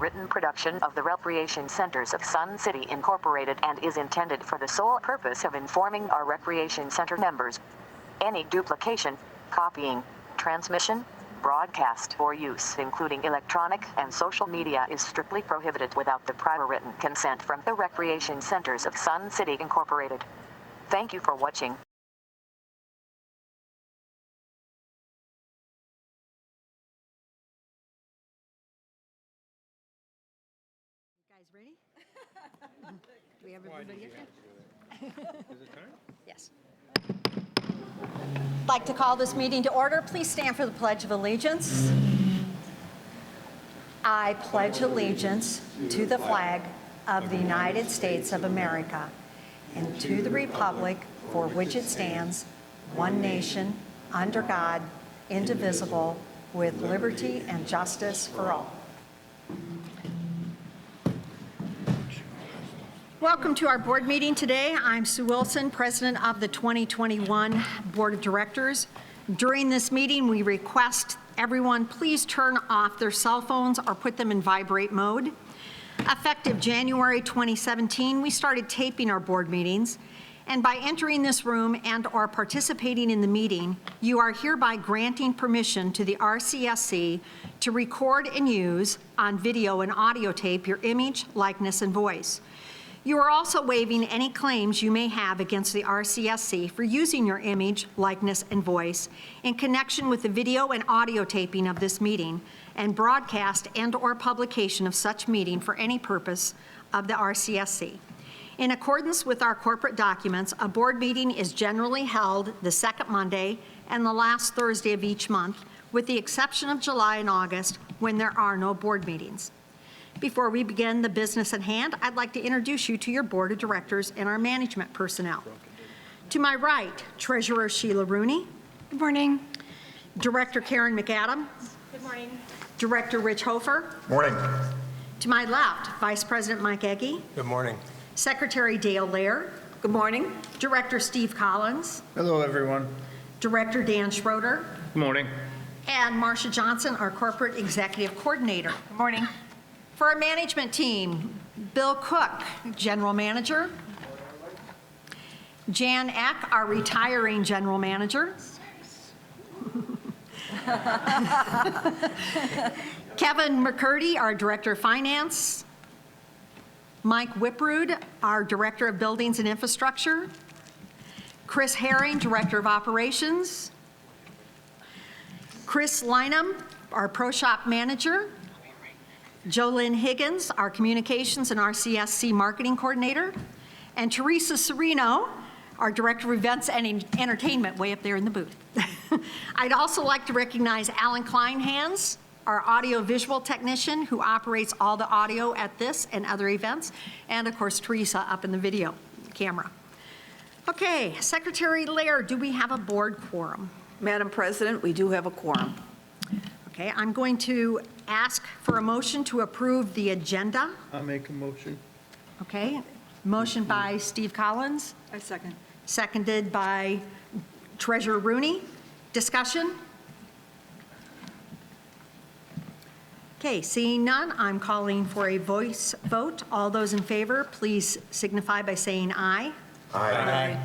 written production of the Recreation Centers of Sun City Incorporated and is intended for the sole purpose of informing our Recreation Center members. Any duplication, copying, transmission, broadcast, or use, including electronic and social media, is strictly prohibited without the prior written consent from the Recreation Centers of Sun City Incorporated. Thank you for watching. Ready? Do we have everybody up there? Is it time? Yes. I'd like to call this meeting to order. Please stand for the Pledge of Allegiance. I pledge allegiance to the flag of the United States of America and to the republic for which it stands, one nation, under God, indivisible, with liberty and justice for all. Welcome to our board meeting today. I'm Sue Wilson, President of the 2021 Board of Directors. During this meeting, we request everyone please turn off their cell phones or put them in vibrate mode. Effective January 2017, we started taping our board meetings, and by entering this room and or participating in the meeting, you are hereby granting permission to the RCSC to record and use on video and audio tape your image, likeness, and voice. You are also waiving any claims you may have against the RCSC for using your image, likeness, and voice in connection with the video and audio taping of this meeting and broadcast and or publication of such meeting for any purpose of the RCSC. In accordance with our corporate documents, a board meeting is generally held the second Monday and the last Thursday of each month, with the exception of July and August when there are no board meetings. Before we begin the business at hand, I'd like to introduce you to your board of directors and our management personnel. To my right, Treasurer Sheila Rooney. Good morning. Director Karen McAdam. Good morning. Director Rich Hofer. Morning. To my left, Vice President Mike Egge. Good morning. Secretary Dale Lair. Good morning. Director Steve Collins. Hello, everyone. Director Dan Schroeder. Good morning. And Marcia Johnson, our Corporate Executive Coordinator. Good morning. For our management team, Bill Cook, General Manager. Jan Eck, our retiring General Manager. Kevin McCurdy, our Director of Finance. Mike Whiprood, our Director of Buildings and Infrastructure. Chris Herring, Director of Operations. Chris Lynham, our Pro Shop Manager. Jolynn Higgins, our Communications and RCSC Marketing Coordinator, and Teresa Serino, our Director of Events and Entertainment, way up there in the booth. I'd also like to recognize Alan Kleinhans, our audio-visual technician who operates all the audio at this and other events, and of course Teresa up in the video camera. Okay, Secretary Lair, do we have a board quorum? Madam President, we do have a quorum. Okay, I'm going to ask for a motion to approve the agenda. I'll make a motion. Okay, motion by Steve Collins. I second. Seconded by Treasurer Rooney. Discussion? Okay, seeing none, I'm calling for a voice vote. All those in favor, please signify by saying aye. Aye.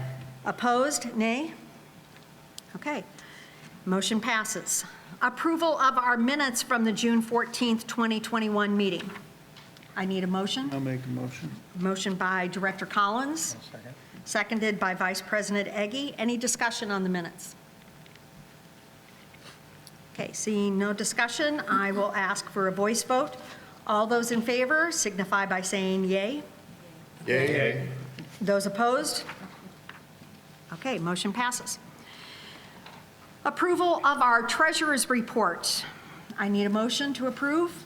Opposed, nay? Okay, motion passes. Approval of our minutes from the June 14th, 2021 meeting. I need a motion. I'll make a motion. Motion by Director Collins. Second. Seconded by Vice President Egge. Any discussion on the minutes? Okay, seeing no discussion, I will ask for a voice vote. All those in favor signify by saying yay. Yay. Those opposed? Okay, motion passes. Approval of our treasurer's report. I need a motion to approve.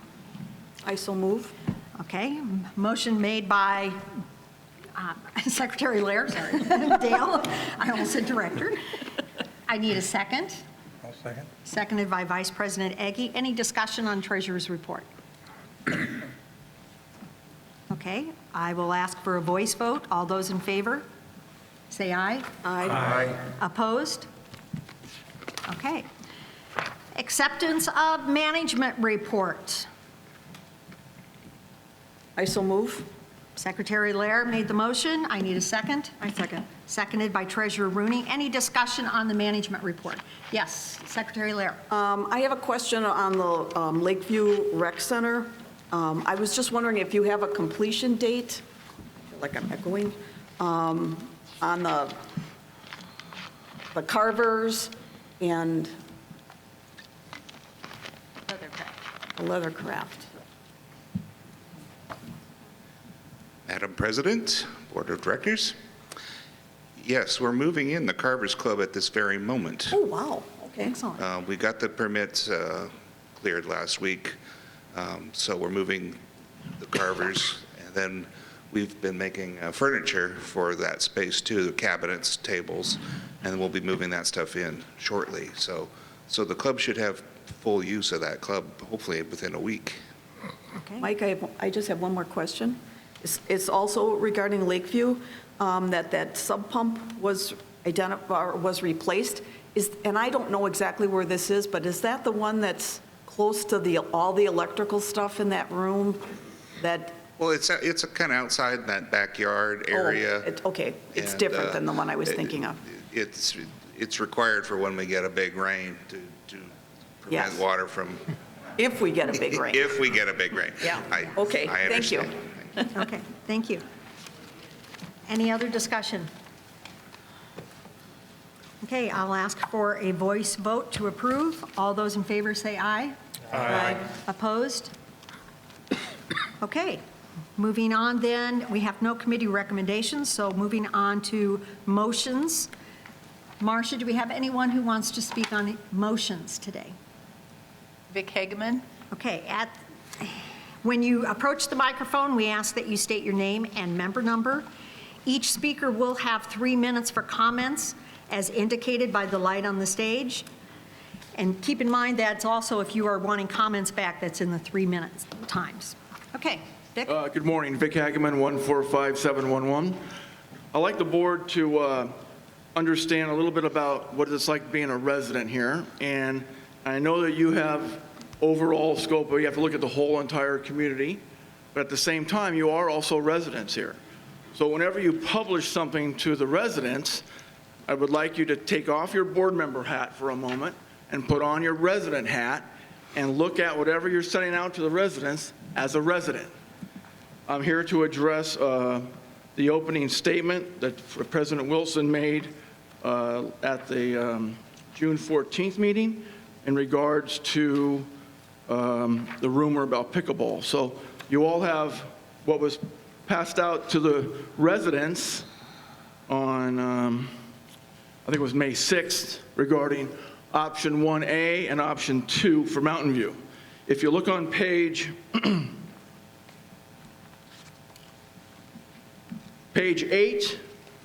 I so move. Okay, motion made by Secretary Lair, sorry, Dale. I almost said director. I need a second. I'll second. Seconded by Vice President Egge. Any discussion on treasurer's report? Okay, I will ask for a voice vote. All those in favor, say aye. Aye. Opposed? Okay. Acceptance of management report. I so move. Secretary Lair made the motion. I need a second. I second. Seconded by Treasurer Rooney. Any discussion on the management report? Yes, Secretary Lair. I have a question on the Lakeview Rec Center. I was just wondering if you have a completion date, I feel like I'm echoing, on the carvers and the leather craft. Madam President, Board of Directors, yes, we're moving in the Carvers Club at this very moment. Oh, wow, okay. Excellent. We got the permits cleared last week, so we're moving the Carvers, and then we've been making furniture for that space too, the cabinets, tables, and we'll be moving that stuff in shortly. So the club should have full use of that club, hopefully within a week. Okay. Mike, I just have one more question. It's also regarding Lakeview, that sub pump was replaced. And I don't know exactly where this is, but is that the one that's close to all the electrical stuff in that room? Well, it's kind of outside in that backyard area. Okay, it's And, different than the one I was thinking of. It's required for when we get a big rain to Yes. prevent water from, If we get a big rain. if we get a big rain. Yeah. I Okay, thank you. understand. Okay, thank you. Any other discussion? Okay, I'll ask for a voice vote to approve. All those in favor say aye. Aye. Opposed? Okay, moving on then, we have no committee recommendations, so moving on to motions. Marcia, do we have anyone who wants to speak on motions today? Vic Hageman. Okay, when you approach the microphone, we ask that you state your name and member number. Each speaker will have 3 minutes for comments, as indicated by the light on the stage. And keep in mind that's also, if you are wanting comments back, that's in the 3 minutes times. Okay, Vic? Good morning, Vic Hageman, 145711. I'd like the board to understand a little bit about what it's like being a resident here. And I know that you have overall scope, but you have to look at the whole entire community. But at the same time, you are also residents here. So whenever you publish something to the residents, I would like you to take off your board member hat for a moment and put on your resident hat and look at whatever you're sending out to the residents as a resident. I'm here to address the opening statement that President Wilson made at the June 14th meeting in regards to the rumor about pickleball. So you all have what was passed out to the residents on, I think it was May 6th, regarding option 1A and option 2 for Mountain View. If you look on page 8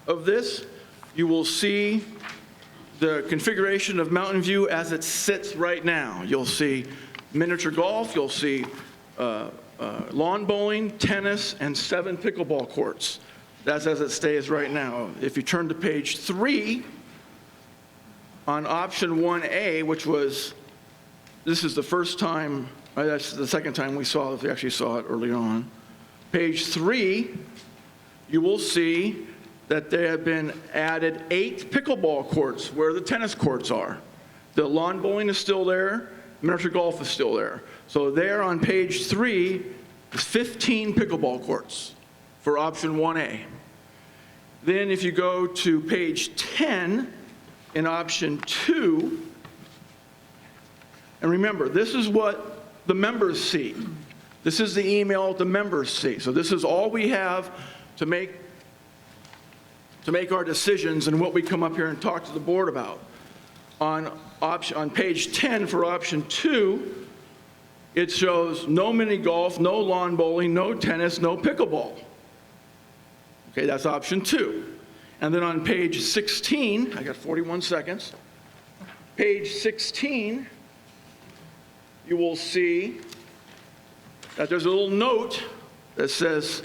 of this, you will see the configuration of Mountain View as it sits right now. You'll see miniature golf, you'll see lawn bowling, tennis, and 7 pickleball courts. That's as it stays right now. If you turn to page 3, on option 1A, which was, this is the first time, that's the second time we saw it, we actually saw it early on. Page 3, you will see that there have been added 8 pickleball courts where the tennis courts are. The lawn bowling is still there, miniature golf is still there. So there on page 3 is 15 pickleball courts for option 1A. Then if you go to page 10 in option 2, and remember, this is what the members see. This is the email the members see. So this is all we have to make our decisions and what we come up here and talk to the board about. On page 10 for option 2, it shows no mini golf, no lawn bowling, no tennis, no pickleball. Okay, that's option 2. And then on page 16, I got 41 seconds. Page 16, you will see that there's a little note that says,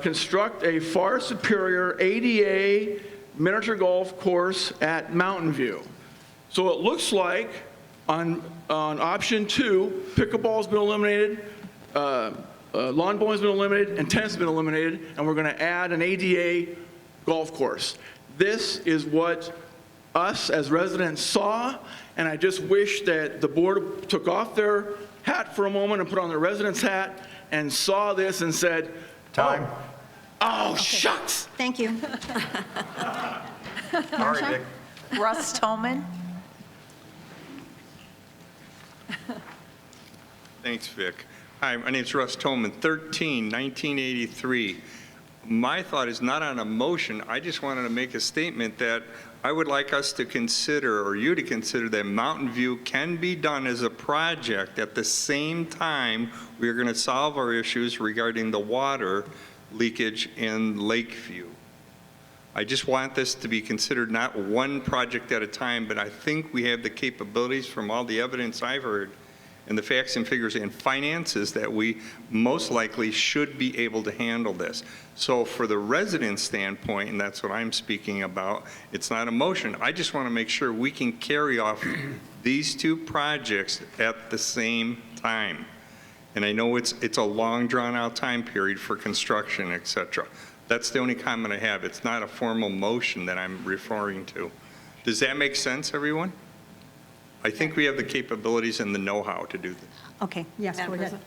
construct a far superior ADA miniature golf course at Mountain View. So it looks like on option 2, pickleball's been eliminated, lawn bowling's been eliminated and tennis has been eliminated, and we're going to add an ADA golf course. This is what us as residents saw, and I just wish that the board took off their hat for a moment and put on their resident's hat and saw this and said, Time. oh, shucks. Thank you. Sorry, Vic. Russ Tolman. Thanks, Vic. Hi, my name's Russ Tolman, 1983. My thought is not on a motion. I just wanted to make a statement that I would like us to consider, or you to consider, that Mountain View can be done as a project at the same time we are going to solve our issues regarding the water leakage in Lakeview. I just want this to be considered not one project at a time, but I think we have the capabilities from all the evidence I've heard and the facts and figures and finances that we most likely should be able to handle this. So for the resident standpoint, and that's what I'm speaking about, it's not a motion. I just want to make sure we can carry off these two projects at the same time. And I know it's a long drawn out time period for construction, et cetera. That's the only comment I have. It's not a formal motion that I'm referring to. Does that make sense, everyone? I think we have the capabilities and the know-how to do this. Okay, yes, Madam go ahead. President?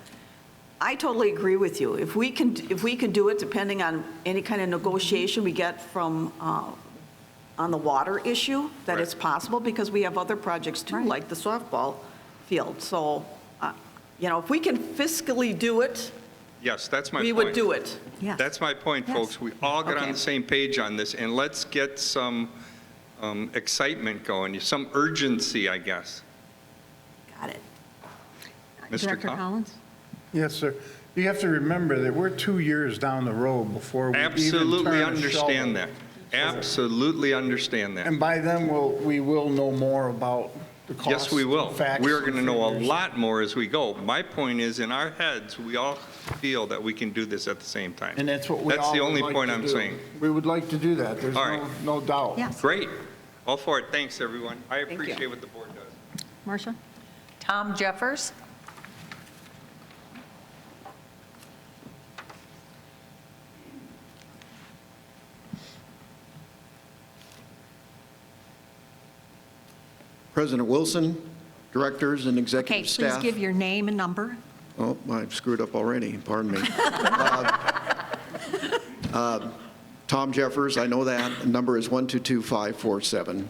I totally agree with you. If we can do it, depending on any kind of negotiation we get from, on the water issue, that Right. it's possible, because we have other projects too, Right. like the softball field. So, if we can fiscally do it, Yes, that's my point. we would do it. Yes. That's my point, Yes. folks. We all get on Okay. the same page on this, and let's get some excitement going, some urgency, I guess. Got it. Mr. Director Collins? Collins? Yes, sir. You have to remember that we're 2 years down the road before we even Absolutely turn a understand shovel. that. Absolutely understand that. And by then, we will know more about the costs. Yes, we will. facts, We're going to and know a figures. lot more as we go. My point is, in our heads, we all feel that we can do this at the same time. And that's what we all That's the would only like point to I'm do. saying. We would like to do that. There's All right. no doubt. Yes. Great. All for it. Thanks, everyone. I you. appreciate what the board does. Marcia? Tom Jeffers. President Wilson, directors and Okay, executive please staff. give your name and number. Oh, I've screwed up already, pardon me. Tom Jeffers, I know that, the number is 122547.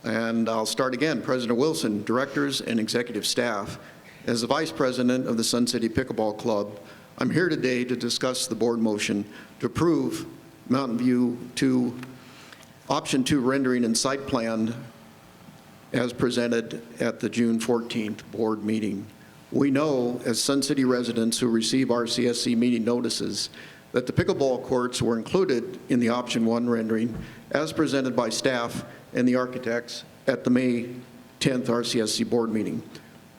And I'll start again. President Wilson, directors and executive staff. As the vice president of the Sun City Pickleball Club, I'm here today to discuss the board motion to approve Mountain View 2, Option 2 rendering and site plan as presented at the June 14th board meeting. We know, as Sun City residents who receive RCSC meeting notices, that the pickleball courts were included in the Option 1 rendering as presented by staff and the architects at the May 10th RCSC board meeting.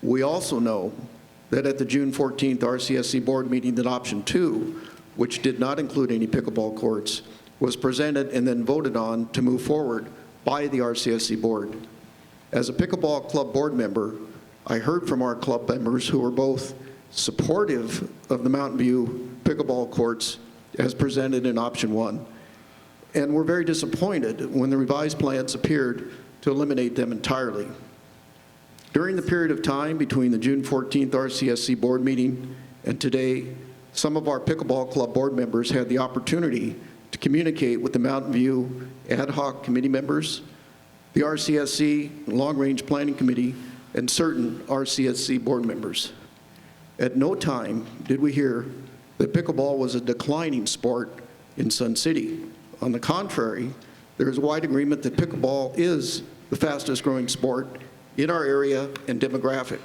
We also know that at the June 14th RCSC board meeting, that Option 2, which did not include any pickleball courts, was presented and then voted on to move forward by the RCSC board. As a pickleball club board member, I heard from our club members who were both supportive of the Mountain View pickleball courts as presented in Option 1, and were very disappointed when the revised plans appeared to eliminate them entirely. During the period of time between the June 14th RCSC board meeting and today, some of our pickleball club board members had the opportunity to communicate with the Mountain View ad hoc committee members, the RCSC Long Range Planning Committee, and certain RCSC board members. At no time did we hear that pickleball was a declining sport in Sun City. On the contrary, there is wide agreement that pickleball is the fastest growing sport in our area and demographic.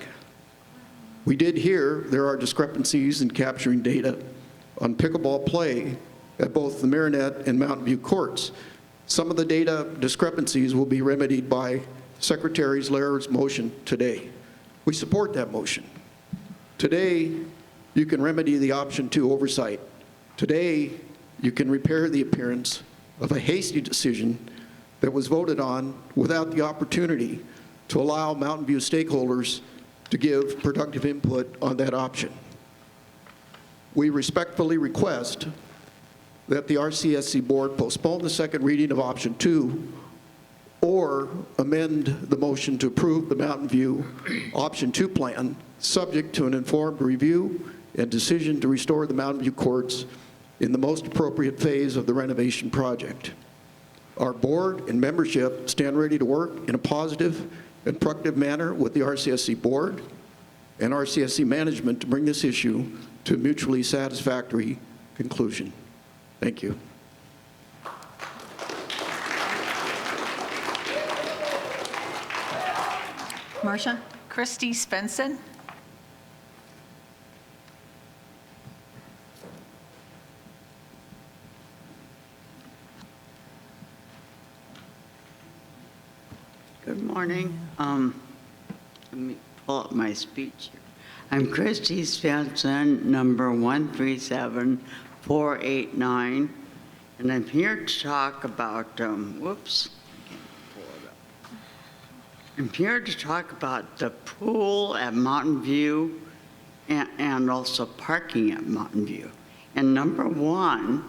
We did hear there are discrepancies in capturing data on pickleball play at both the Marinette and Mountain View courts. Some of the data discrepancies will be remedied by Secretary Laird's motion today. We support that motion. Today, you can remedy the Option 2 oversight. Today, you can repair the appearance of a hasty decision that was voted on without the opportunity to allow Mountain View stakeholders to give productive input on that option. we respectfully request that the RCSC board postpone the second reading of option 2 or amend the motion to approve the Mountain View option 2 plan, subject to an informed review and decision to restore the Mountain View courts in the most appropriate phase of the renovation project. Our board and membership stand ready to work in a positive and productive manner with the RCSC board and RCSC management to bring this issue to a mutually satisfactory conclusion. Thank you. Marcia? Christy Svensson. Good morning. Let me pull up my speech here. I'm Christy Svensson, number 137489, and I'm here to talk about, whoops, I can't pull it up. I'm here to talk about the pool at Mountain View and also parking at Mountain View. And number one,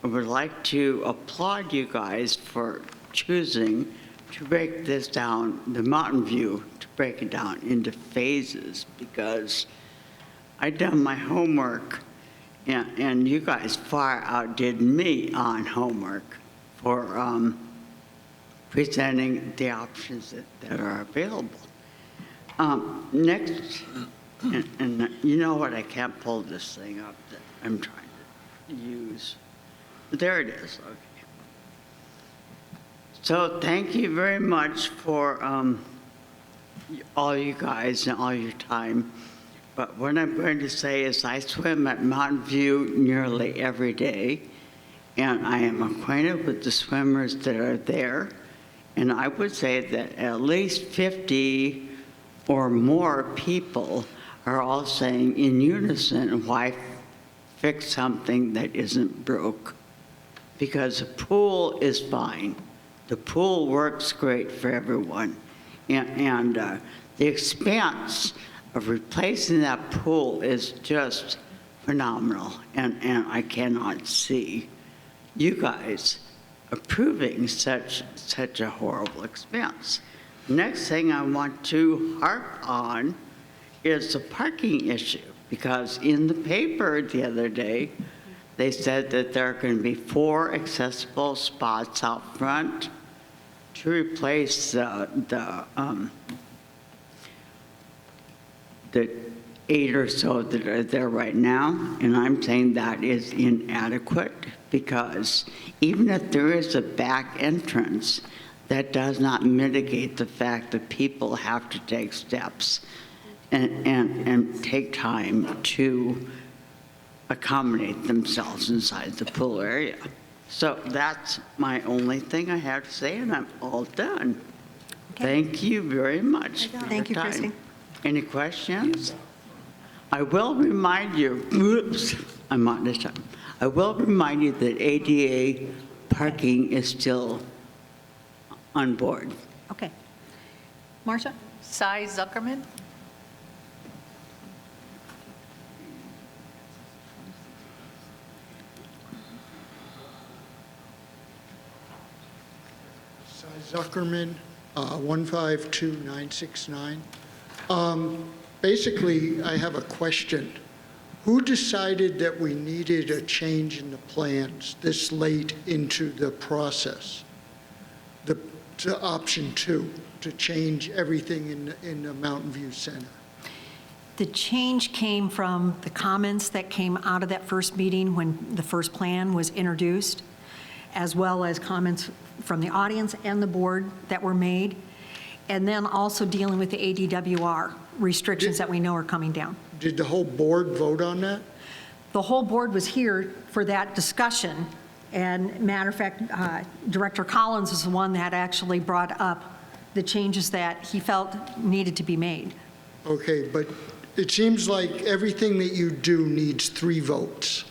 I would like to applaud you guys for choosing to break this down, the Mountain View, to break it down into phases, because I've done my homework, and you guys far outdid me on homework for presenting the options that are available. Next, and you know what, I can't pull this thing up that I'm trying to use. There it is, okay. So thank you very much for all you guys and all your time. But what I'm going to say is I swim at Mountain View nearly every day, and I am acquainted with the swimmers that are there. And I would say that at least 50 or more people are all saying in unison, why fix something that isn't broke? Because a pool is fine. The pool works great for everyone. And the expense of replacing that pool is just phenomenal. And I cannot see you guys approving such a horrible expense. Next thing I want to harp on is the parking issue, because in the paper the other day, they said that there are going to be 4 accessible spots out front to replace the 8 or so that are there right now. And I'm saying that is inadequate, because even if there is a back entrance, that does not mitigate the fact that people have to take steps and take time to accommodate themselves inside the pool area. So that's my only thing I have to say, and I'm all done. Okay. Thank you very much for Thank you, your time. Christy. Any questions? I will remind you, oops, I'm on this time. I will remind you that ADA parking is still on board. Okay. Marcia? Cy Zuckerman. Zuckerman, 152969. Basically, I have a question. Who decided that we needed a change in the plans this late into the process? To option 2, to change everything in the Mountain View Center? The change came from the comments that came out of that first meeting when the first plan was introduced, as well as comments from the audience and the board that were made, and then also dealing with the ADWR restrictions that we know are coming down. Did the whole board vote on that? The whole board was here for that discussion, and matter of fact, Director Collins is the one that actually brought up the changes that he felt needed to be made. Okay, but it seems like everything that you do needs 3 votes,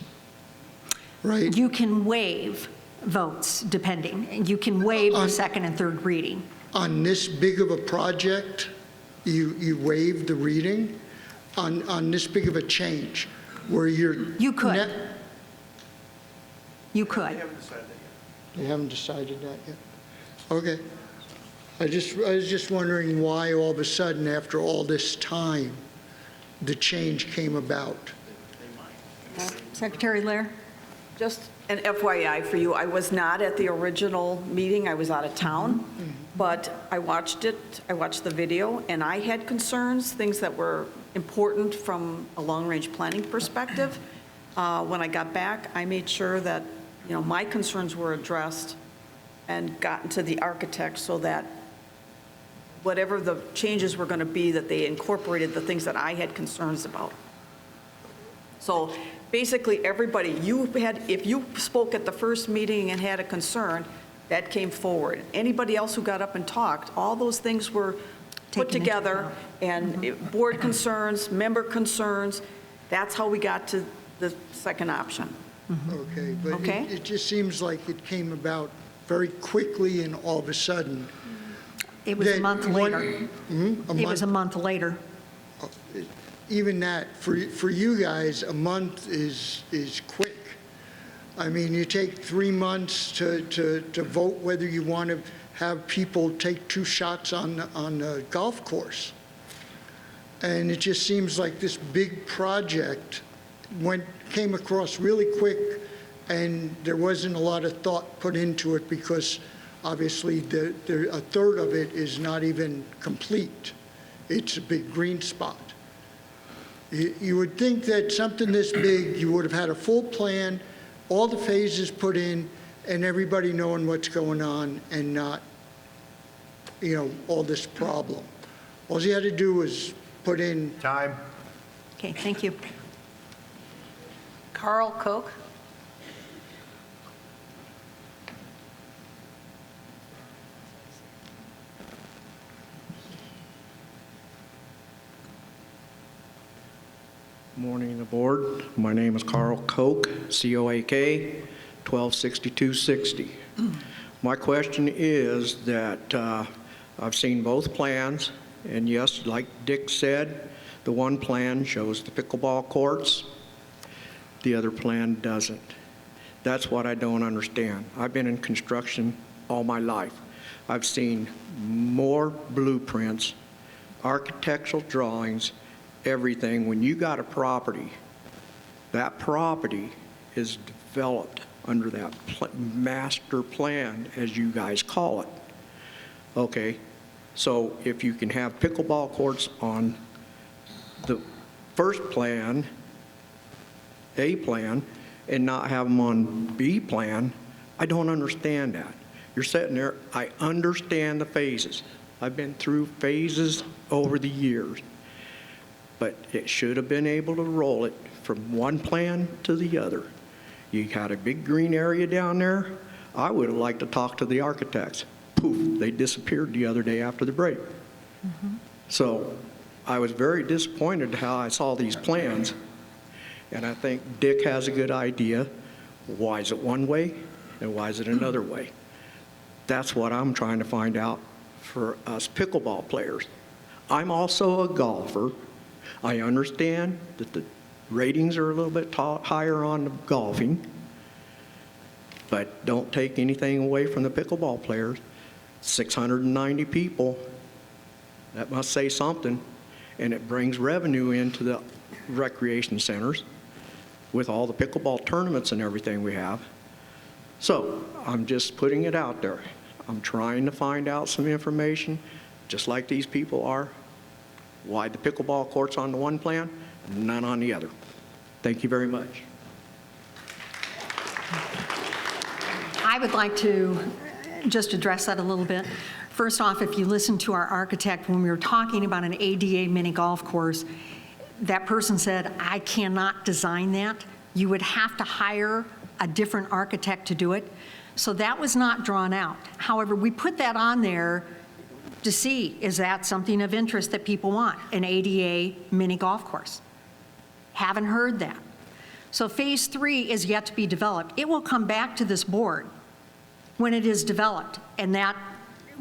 right? You can waive votes, depending. You can waive the second and third reading. On this big of a project, you waived the reading? On this big of a change? where you're... You could. net- You could. They haven't decided that yet? Okay. I was just wondering why all of a sudden, after all this time, the change came about. Secretary Lear? Just an FYI for you, I was not at the original meeting, I was out of town, but I watched it, I watched the video, and I had concerns, things that were important from a long-range planning perspective. When I got back, I made sure that, my concerns were addressed and gotten to the architect so that whatever the changes were going to be, that they incorporated the things that I had concerns about. So basically, everybody, if you spoke at the first meeting and had a concern, that came forward. Anybody else who got up and talked, all those things were put Taken into together, and board concerns, member concerns, that's how we got to the second option. Okay, but Okay. it just seems like it came about very quickly and all of a sudden. It was a Then month one- later. A It was a month? month later. Even that, for you guys, a month is quick. I mean, you take 3 months to vote whether you want to have people take 2 shots on the golf course. And it just seems like this big project came across really quick, and there wasn't a lot of thought put into it because obviously a third of it is not even complete. It's a big green spot. You would think that something this big, you would have had a full plan, all the phases put in, and everybody knowing what's going on and not, all this problem. All you had to do was put in... Time. Okay, thank you. Carl Koch. Morning, the board. My name is Carl Koch, C-O-A-K, 126260. My question is that I've seen both plans, and yes, like Dick said, the one plan shows the pickleball courts, the other plan doesn't. That's what I don't understand. I've been in construction all my life. I've seen more blueprints, architectural drawings, everything. When you got a property, that property is developed under that master plan, as you guys call it. Okay, so if you can have pickleball courts on the first plan, A plan, and not have them on B plan, I don't understand that. You're sitting there, I understand the phases. I've been through phases over the years. But it should have been able to roll it from one plan to the other. You had a big green area down there. I would have liked to talk to the architects. Poof, they disappeared the other day after the break. So I was very disappointed how I saw these plans. And I think Dick has a good idea. Why is it one way and why is it another way? That's what I'm trying to find out for us pickleball players. I'm also a golfer. I understand that the ratings are a little bit higher on the golfing, but don't take anything away from the pickleball players. 690 people, that must say something, and it brings revenue into the recreation centers with all the pickleball tournaments and everything we have. So I'm just putting it out there. I'm trying to find out some information, just like these people are. Why the pickleball courts on the one plan, none on the other. Thank you very much. I would like to just address that a little bit. First off, if you listen to our architect, when we were talking about an ADA mini golf course, that person said, I cannot design that. You would have to hire a different architect to do it. So that was not drawn out. However, we put that on there to see, is that something of interest that people want, an ADA mini golf course? Haven't heard that. So phase 3 is yet to be developed. It will come back to this board when it is developed, and that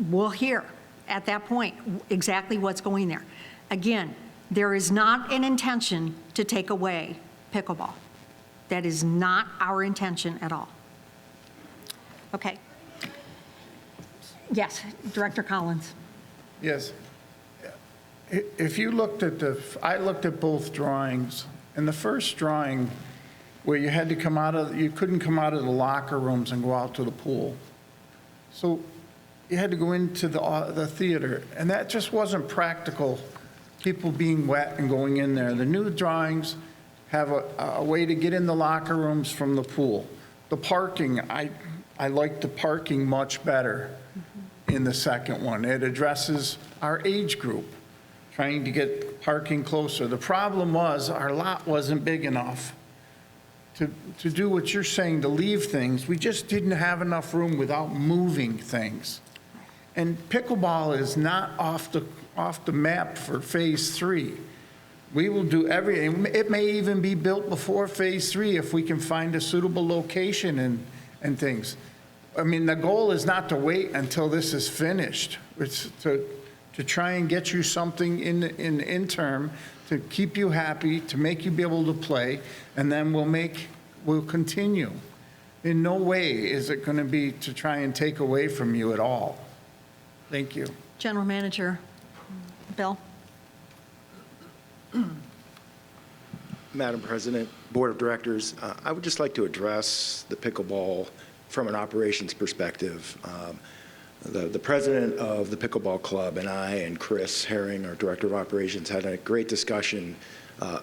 we'll hear at that point exactly what's going there. Again, there is not an intention to take away pickleball. That is not our intention at all. Okay. Yes, Director Collins. Yes. If you looked at I looked at both drawings, and the first drawing where you had to come out of, you couldn't come out of the locker rooms and go out to the pool. So you had to go into the theater, and that just wasn't practical, people being wet and going in there. The new drawings have a way to get in the locker rooms from the pool. The parking, I like the parking much better in the second one. It addresses our age group, trying to get parking closer. The problem was our lot wasn't big enough to do what you're saying, to leave things. We just didn't have enough room without moving things. And pickleball is not off the map for Phase 3. We will do everything. It may even be built before Phase 3 if we can find a suitable location and things. I mean, the goal is not to wait until this is finished. It's to try and get you something in interim to keep you happy, to make you be able to play, and then we'll continue. In no way is it going to be to try and take away from you at all. Thank you. General Manager Bill. Madam President, Board of Directors, I would just like to address the pickleball from an operations perspective. The president of the pickleball club and I and Chris Herring, our director of operations, had a great discussion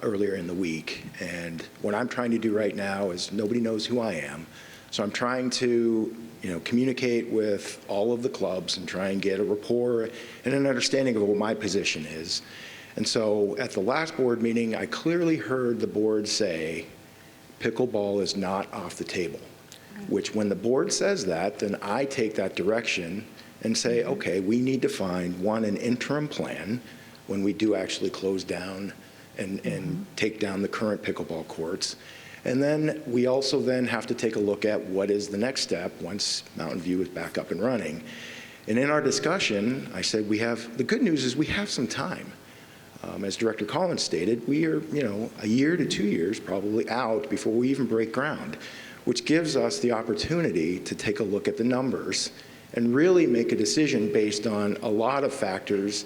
earlier in the week. And what I'm trying to do right now is, nobody knows who I am, so I'm trying to communicate with all of the clubs and try and get a rapport and an understanding of what my position is. And so at the last board meeting, I clearly heard the board say pickleball is not off the table, which when the board says that, then I take that direction and say, okay, we need to find, one, an interim plan when we do actually close down and take down the current pickleball courts. And then we also then have to take a look at what is the next step once Mountain View is back up and running. And in our discussion, I said the good news is we have some time. As Director Collins stated, we are, a year to 2 years probably out before we even break ground, which gives us the opportunity to take a look at the numbers and really make a decision based on a lot of factors,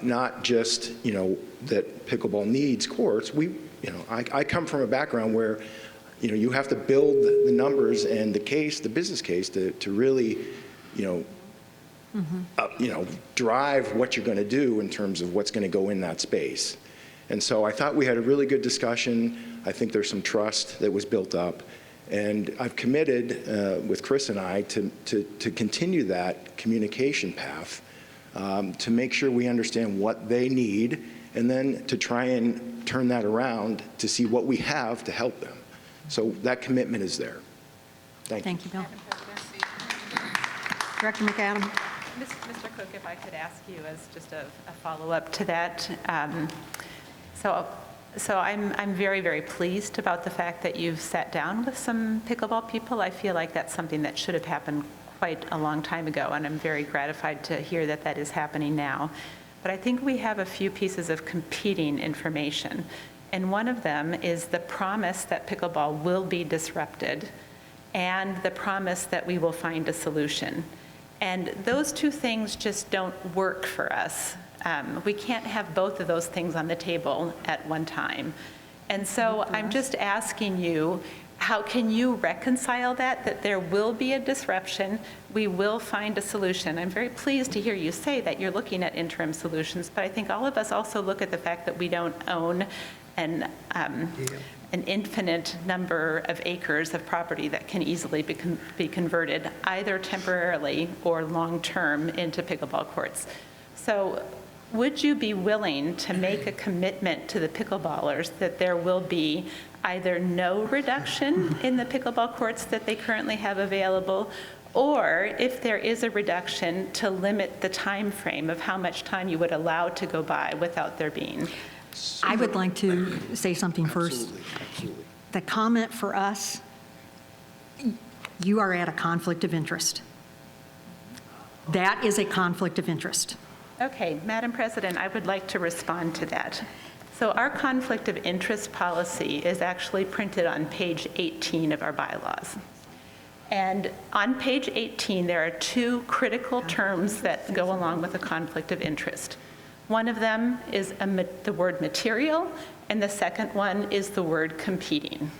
not just, that pickleball needs courts. I come from a background where, you have to build the numbers and the business case to really, drive what you're going to do in terms of what's going to go in that space. And so I thought we had a really good discussion. I think there's some trust that was built up. And I've committed with Chris and I to continue that communication path to make sure we understand what they need, and then to try and turn that around to see what we have to help them. So that commitment is there. Thank you. Bill. Director McAdam. Mr. Cook, if I could ask you as just a follow-up to that. So I'm very, very pleased about the fact that you've sat down with some pickleball people. I feel like that's something that should have happened quite a long time ago, and I'm very gratified to hear that that is happening now. But I think we have a few pieces of competing information, and one of them is the promise that pickleball will be disrupted and the promise that we will find a solution. And those two things just don't work for us. We can't have both of those things on the table at one time. And so I'm just asking you, how can you reconcile that there will be a disruption, we will find a solution? I'm very pleased to hear you say that you're looking at interim solutions, but I think all of us also look at the fact that we don't own an infinite number of acres of property that can easily be converted either temporarily or long-term into pickleball courts. So would you be willing to make a commitment to the pickleballers that there will be either no reduction in the pickleball courts that they currently have available, or if there is a reduction, to limit the time frame of how much time you would allow to go by without there being? I would like to say something first. Absolutely. The comment for us, you are at a conflict of interest. That is a conflict of interest. Okay, Madam President, I would like to respond to that. So our conflict of interest policy is actually printed on page 18 of our bylaws. And on page 18, there are two critical terms that go along with a conflict of interest. One of them is the word material, and the second one is the word competing.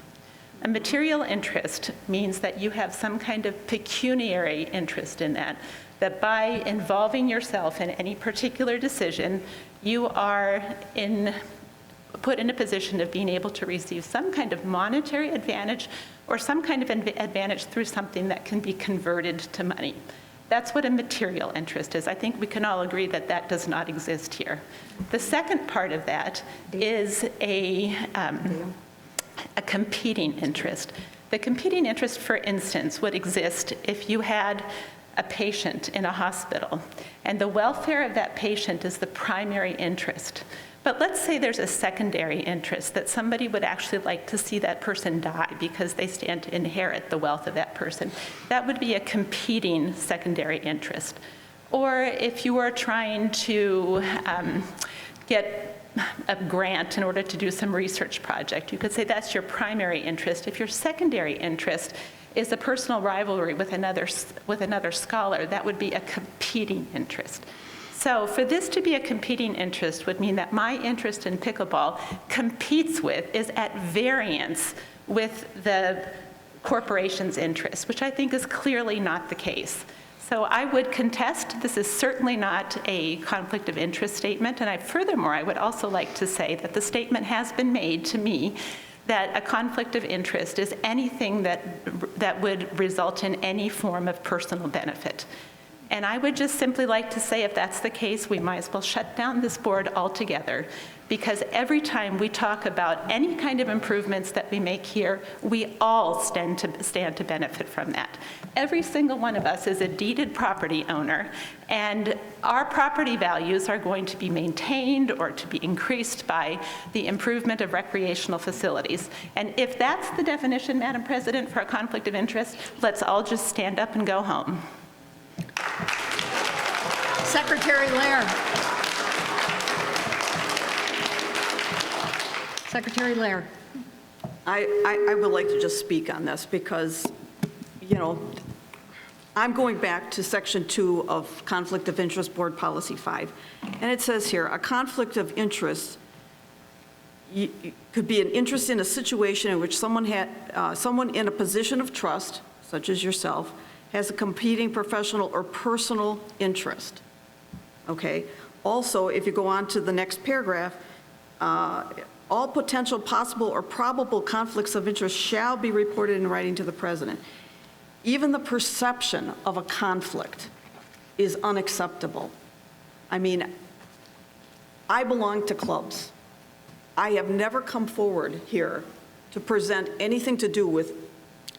A material interest means that you have some kind of pecuniary interest in that by involving yourself in any particular decision, you are put in a position of being able to receive some kind of monetary advantage or some kind of advantage through something that can be converted to money. That's what a material interest is. I think we can all agree that that does not exist here. The second part of that is a competing interest. The competing interest, for instance, would exist if you had a patient in a hospital, and the welfare of that patient is the primary interest. But let's say there's a secondary interest, that somebody would actually like to see that person die because they stand to inherit the wealth of that person. That would be a competing secondary interest. Or if you were trying to get a grant in order to do some research project, you could say that's your primary interest. If your secondary interest is a personal rivalry with another scholar, that would be a competing interest. So for this to be a competing interest would mean that my interest in pickleball is at variance with the corporation's interest, which I think is clearly not the case. So I would contest, this is certainly not a conflict of interest statement, and furthermore, I would also like to say that the statement has been made to me that a conflict of interest is anything that would result in any form of personal benefit. And I would just simply like to say, if that's the case, we might as well shut down this board altogether, because every time we talk about any kind of improvements that we make here, we all stand to benefit from that. Every single one of us is a deeded property owner, and our property values are going to be maintained or to be increased by the improvement of recreational facilities. And if that's the definition, Madam President, for a conflict of interest, let's all just stand up and go home. Secretary Lair. Secretary Lair. I would like to just speak on this because, I'm going back to Section 2 of Conflict of Interest Board Policy 5. And it says here, a conflict of interest could be an interest in a situation in which someone in a position of trust, such as yourself, has a competing professional or personal interest. Okay? Also, if you go on to the next paragraph, all potential possible or probable conflicts of interest shall be reported in writing to the president. Even the perception of a conflict is unacceptable. I mean, I belong to clubs. I have never come forward here to present anything to do with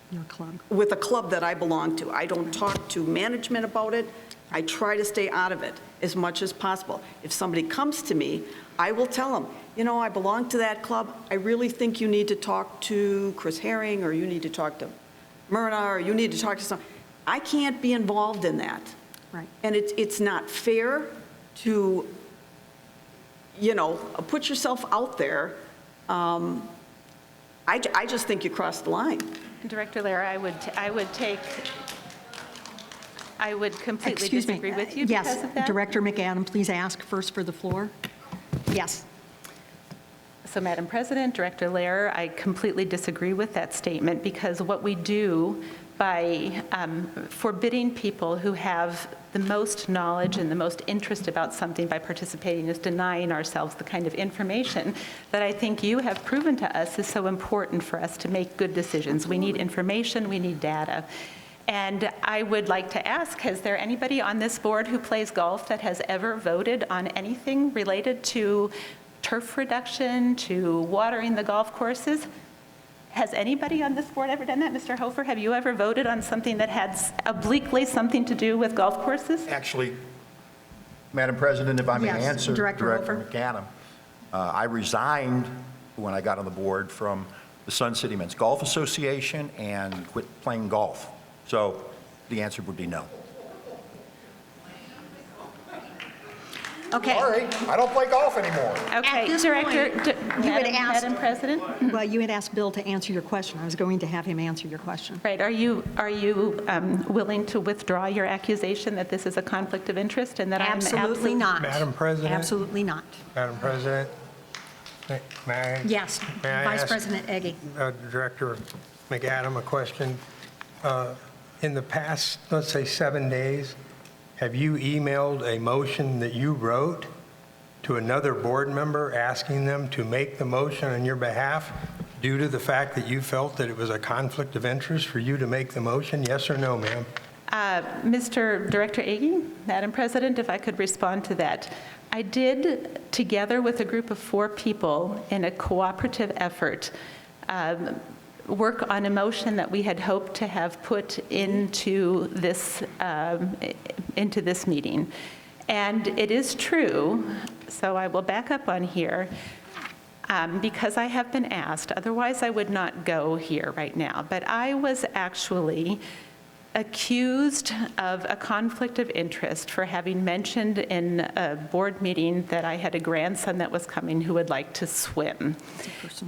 Your club. with a club that I belong to. I don't talk to management about it. I try to stay out of it as much as possible. If somebody comes to me, I will tell them, I belong to that club. I really think you need to talk to Chris Herring, or you need to talk to Myrna, or you need to talk to some. I can't be involved in that. Right. And it's not fair to, put yourself out there. I just think you crossed the line. Director Lair, I would completely disagree with you because of that. Yes, Director McAdam, please ask first for the floor. Yes. So, Madam President, Director Lair, I completely disagree with that statement, because what we do by forbidding people who have the most knowledge and the most interest about something by participating is denying ourselves the kind of information that I think you have proven to us is so important for us to make good decisions. We need information, we need data. And I would like to ask, is there anybody on this board who plays golf that has ever voted on anything related to turf reduction, to watering the golf courses? Has anybody on this board ever done that? Mr. Hofer, have you ever voted on something that had obliquely something to do with golf courses? Actually, Madam President, if I may Yes, answer Director Director McAdam, I resigned when I got on the board from the Sun City Men's Golf Association and quit playing golf. So the answer would be no. Okay. Sorry, I don't play golf anymore. Okay, At this Director, point, you had asked- Madam President? Well, you had asked Bill to answer your question. I was going to have him answer your question. Right, are you willing to withdraw your accusation that this is a conflict of interest and that I'm Absolutely not. Madam President? Absolutely not. Madam President, may I? Yes, May I Vice ask, President Egge. Director McAdam a question? In the past, let's say 7 days, have you emailed a motion that you wrote to another board member asking them to make the motion on your behalf due to the fact that you felt that it was a conflict of interest for you to make the motion? Yes or no, ma'am? Mr. Director Agee, Madam President, if I could respond to that. I did, together with a group of 4 people in a cooperative effort, work on a motion that we had hoped to have put into this meeting. And it is true, so I will back up on here, because I have been asked, otherwise I would not go here right now, but I was actually accused of a conflict of interest for having mentioned in a board meeting that I had a grandson that was coming who would like to swim.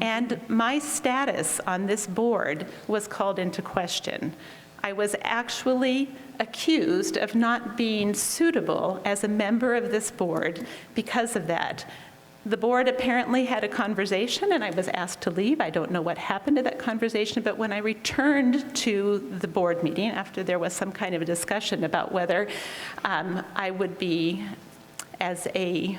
And my status on this board was called into question. I was actually accused of not being suitable as a member of this board because of that. The board apparently had a conversation, and I was asked to leave. I don't know what happened to that conversation, but when I returned to the board meeting, after there was some kind of a discussion about whether I would be, as a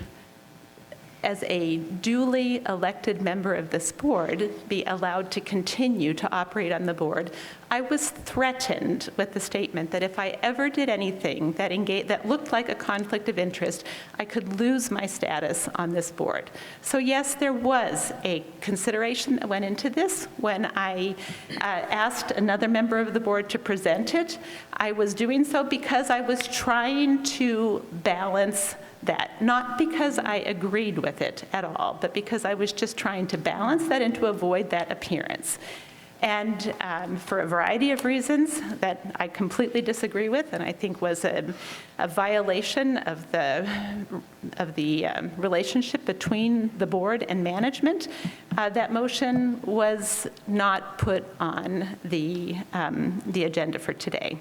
duly elected member of this board, be allowed to continue to operate on the board, I was threatened with the statement that if I ever did anything that looked like a conflict of interest, I could lose my status on this board. So yes, there was a consideration that went into this. When I asked another member of the board to present it, I was doing so because I was trying to balance that, not because I agreed with it at all, but because I was just trying to balance that and to avoid that appearance. And for a variety of reasons that I completely disagree with, and I think was a violation of the relationship between the board and management, that motion was not put on the agenda for today.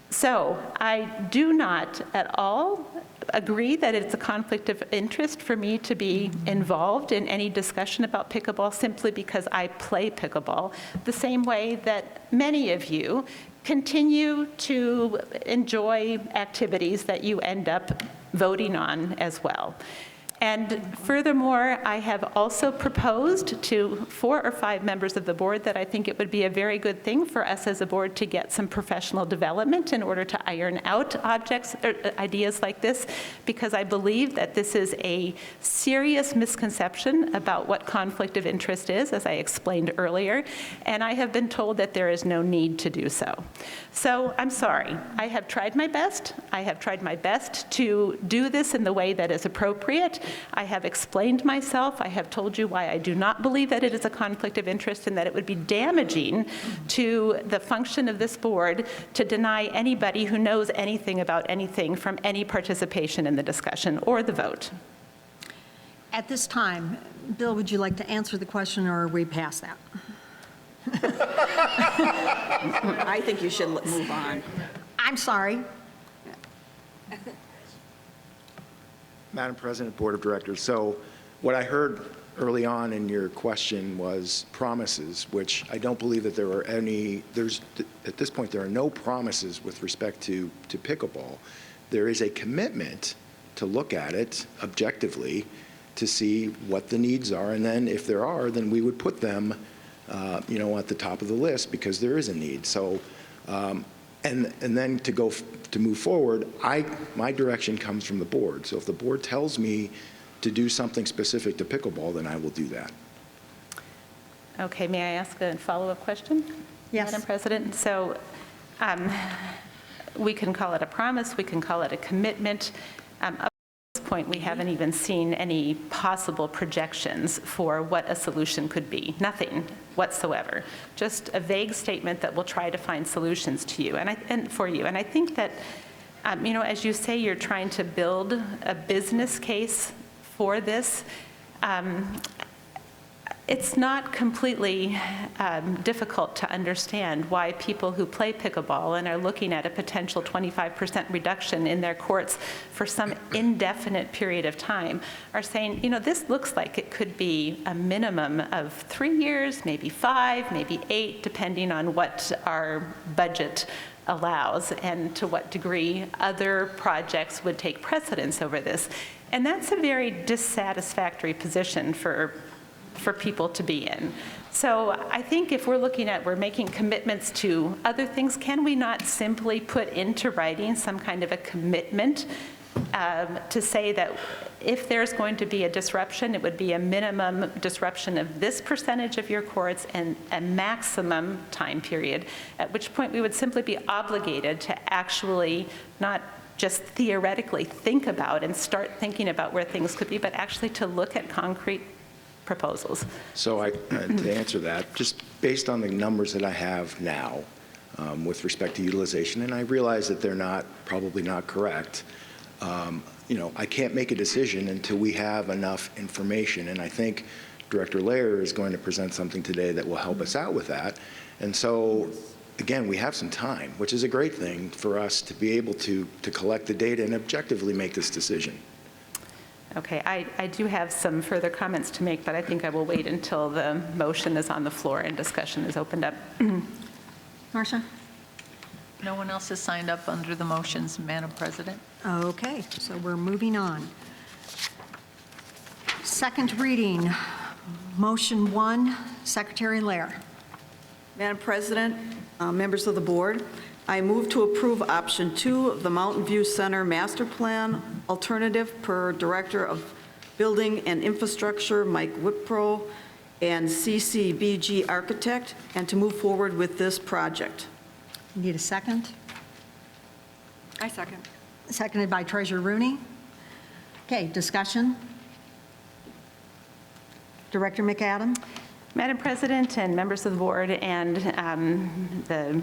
So I do not at all agree that it's a conflict of interest for me to be involved in any discussion about pickleball simply because I play pickleball, the same way that many of you continue to enjoy activities that you end up voting on as well. And furthermore, I have also proposed to 4 or 5 members of the board that I think it would be a very good thing for us as a board to get some professional development in order to iron out ideas like this, because I believe that this is a serious misconception about what conflict of interest is, as I explained earlier, and I have been told that there is no need to do so. So I'm sorry. I have tried my best. I have tried my best to do this in the way that is appropriate. I have explained myself. I have told you why I do not believe that it is a conflict of interest and that it would be damaging to the function of this board to deny anybody who knows anything about anything from any participation in the discussion or the vote. At this time, Bill, would you like to answer the question, or are we past that? I think you should move on. I'm sorry. Madam President, Board of Directors, so what I heard early on in your question was promises, which I don't believe that there are any, at this point, there are no promises with respect to pickleball. There is a commitment to look at it objectively to see what the needs are, and then if there are, then we would put them, at the top of the list because there is a need. So, and then to move forward, my direction comes from the board. So if the board tells me to do something specific to pickleball, then I will do that. Okay, may I ask a follow-up question? Yes. Madam President? So we can call it a promise, we can call it a commitment. Up to this point, we haven't even seen any possible projections for what a solution could be. Nothing whatsoever. Just a vague statement that we'll try to find solutions to you and for you. And I think that as you say, you're trying to build a business case for this. It's not completely difficult to understand why people who play pickleball and are looking at a potential 25% reduction in their courts for some indefinite period of time are saying, this looks like it could be a minimum of 3 years, maybe 5, maybe 8, depending on what our budget allows and to what degree other projects would take precedence over this. And that's a very dissatisfactory position for people to be in. So I think if we're making commitments to other things, can we not simply put into writing some kind of a commitment to say that if there's going to be a disruption, it would be a minimum disruption of this percentage of your courts and a maximum time period, at which point we would simply be obligated to actually not just theoretically think about and start thinking about where things could be, but actually to look at concrete proposals. So to answer that, just based on the numbers that I have now with respect to utilization, and I realize that they're probably not correct, I can't make a decision until we have enough information, and I think Director Lair is going to present something today that will help us out with that. And so, again, we have some time, which is a great thing for us to be able to collect the data and objectively make this decision. Okay, I do have some further comments to make, but I think I will wait until the motion is on the floor and discussion is opened up. Marcia? No one else has signed up under the motions, Madam President. Okay, so we're moving on. Second reading, motion 1, Secretary Lair. Madam President, members of the board, I move to approve option 2 of the Mountain View Center Master Plan alternative per Director of Building and Infrastructure Mike Whippro and CCBG Architect, and to move forward with this project. Need a second? I second. Seconded by Treasurer Rooney. Okay, discussion? Director McAdam? Madam President and members of the board and the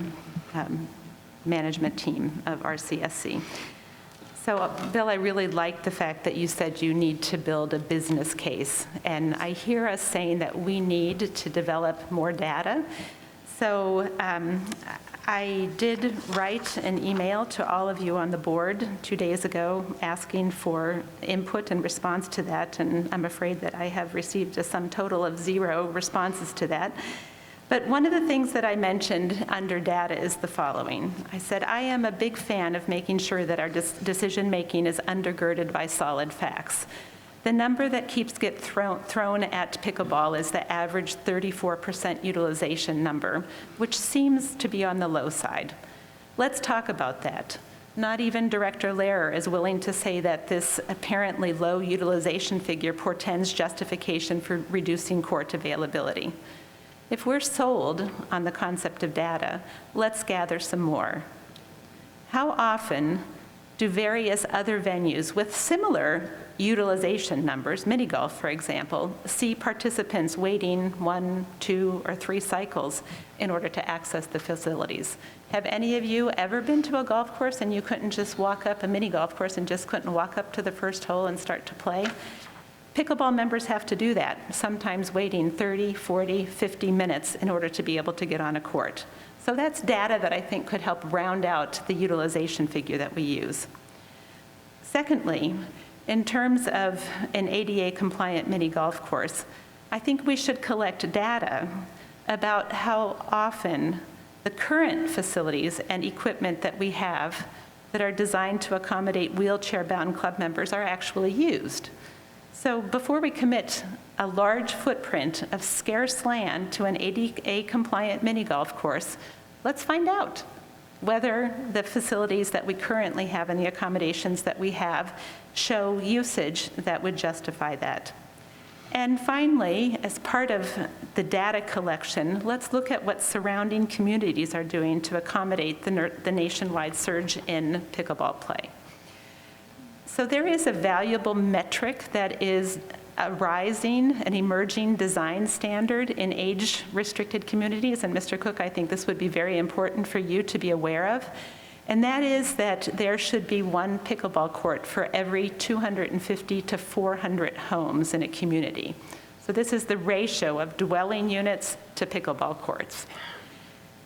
management team of RCSC. So, Bill, I really like the fact that you said you need to build a business case. And I hear us saying that we need to develop more data. So I did write an email to all of you on the board 2 days ago asking for input and response to that. And I'm afraid that I have received a sum total of 0 responses to that. But one of the things that I mentioned under data is the following. I said, I am a big fan of making sure that our decision-making is undergirded by solid facts. The number that keeps getting thrown at pickleball is the average 34% utilization number, which seems to be on the low side. Let's talk about that. Not even Director Lehrer is willing to say that this apparently low utilization figure portends justification for reducing court availability. If we're sold on the concept of data, let's gather some more. How often do various other venues with similar utilization numbers, mini golf for example, see participants waiting 1, 2, or 3 cycles in order to access the facilities? Have any of you ever been to a golf course and you couldn't just walk up, a mini golf course, and just couldn't walk up to the first hole and start to play? Pickleball members have to do that, sometimes waiting 30, 40, 50 minutes in order to be able to get on a court. So that's data that I think could help round out the utilization figure that we use. Secondly, in terms of an ADA-compliant mini golf course, I think we should collect data about how often the current facilities and equipment that we have that are designed to accommodate wheelchair-bound club members are actually used. So before we commit a large footprint of scarce land to an ADA-compliant mini golf course, let's find out whether the facilities that we currently have and the accommodations that we have show usage that would justify that. And finally, as part of the data collection, let's look at what surrounding communities are doing to accommodate the nationwide surge in pickleball play. So there is a valuable metric that is a rising and emerging design standard in age-restricted communities. And Mr. Cook, I think this would be very important for you to be aware of. And that is that there should be one pickleball court for every 250 to 400 homes in a community. So this is the ratio of dwelling units to pickleball courts.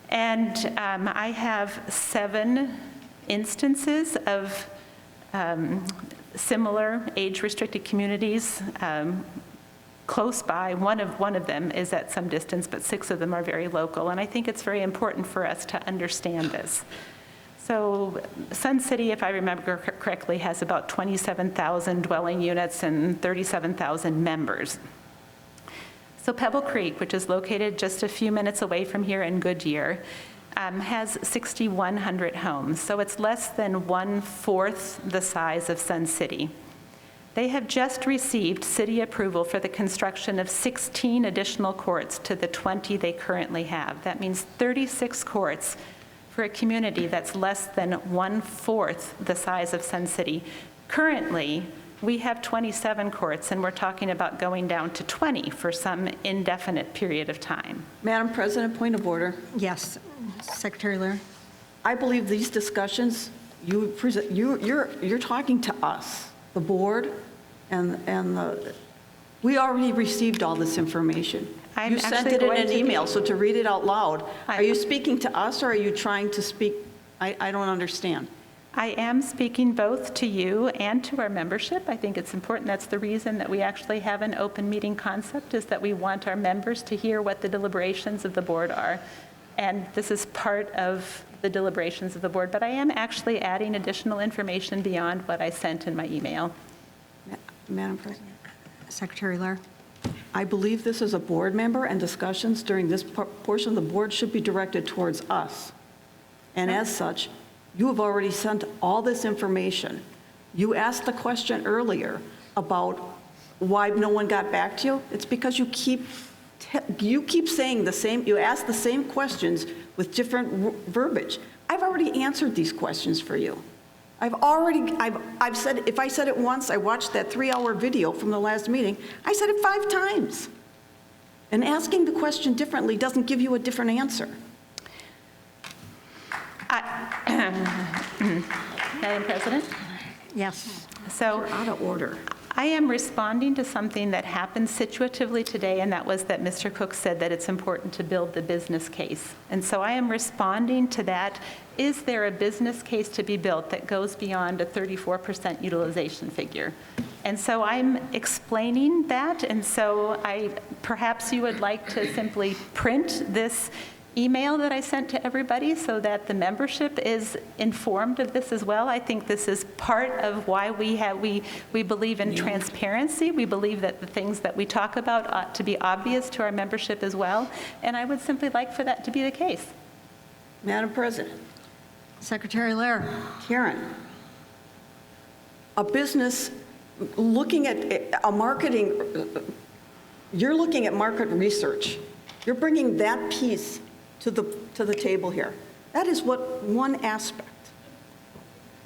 And I have 7 instances of similar age-restricted communities close by. One of them is at some distance, but 6 of them are very local. And I think it's very important for us to understand this. So Sun City, if I remember correctly, has about 27,000 dwelling units and 37,000 members. So Pebble Creek, which is located just a few minutes away from here in Goodyear, has 6,100 homes. So it's less than 1/4 the size of Sun City. They have just received city approval for the construction of 16 additional courts to the 20 they currently have. That means 36 courts for a community that's less than 1/4 the size of Sun City. Currently, we have 27 courts, and we're talking about going down to 20 for some indefinite period of time. Madam President, point of order. Yes, Secretary Lear. I believe these discussions, you're talking to us, the board, we already received all this information. You sent it in an email, so to read it out loud, are you speaking to us or are you trying to speak? I don't understand. I am speaking both to you and to our membership. I think it's important. That's the reason that we actually have an open meeting concept, is that we want our members to hear what the deliberations of the board are. And this is part of the deliberations of the board, but I am actually adding additional information beyond what I sent in my email. Madam President. Secretary Lear. I believe this is a board member, and discussions during this portion of the board should be directed towards us. And as such, you have already sent all this information. You asked the question earlier about why no one got back to you. It's because you keep saying the same, you ask the same questions with different verbiage. I've already answered these questions for you. I've said, if I said it once, I watched that 3-hour video from the last meeting, I said it 5 times. And asking the question differently doesn't give you a different answer. Madam President? Yes. So you're out of order. I am responding to something that happened situatively today, and that was that Mr. Cook said that it's important to build the business case. And so I am responding to that. Is there a business case to be built that goes beyond a 34% utilization figure? And so I'm explaining that, and so perhaps you would like to simply print this email that I sent to everybody so that the membership is informed of this as well. I think this is part of why we believe in transparency. We believe that the things that we talk about ought to be obvious to our membership as well, and I would simply like for that to be the case. Madam President. Secretary Lear. Karen, a business looking at a marketing, you're looking at market research. You're bringing that piece to the table here. That is one aspect.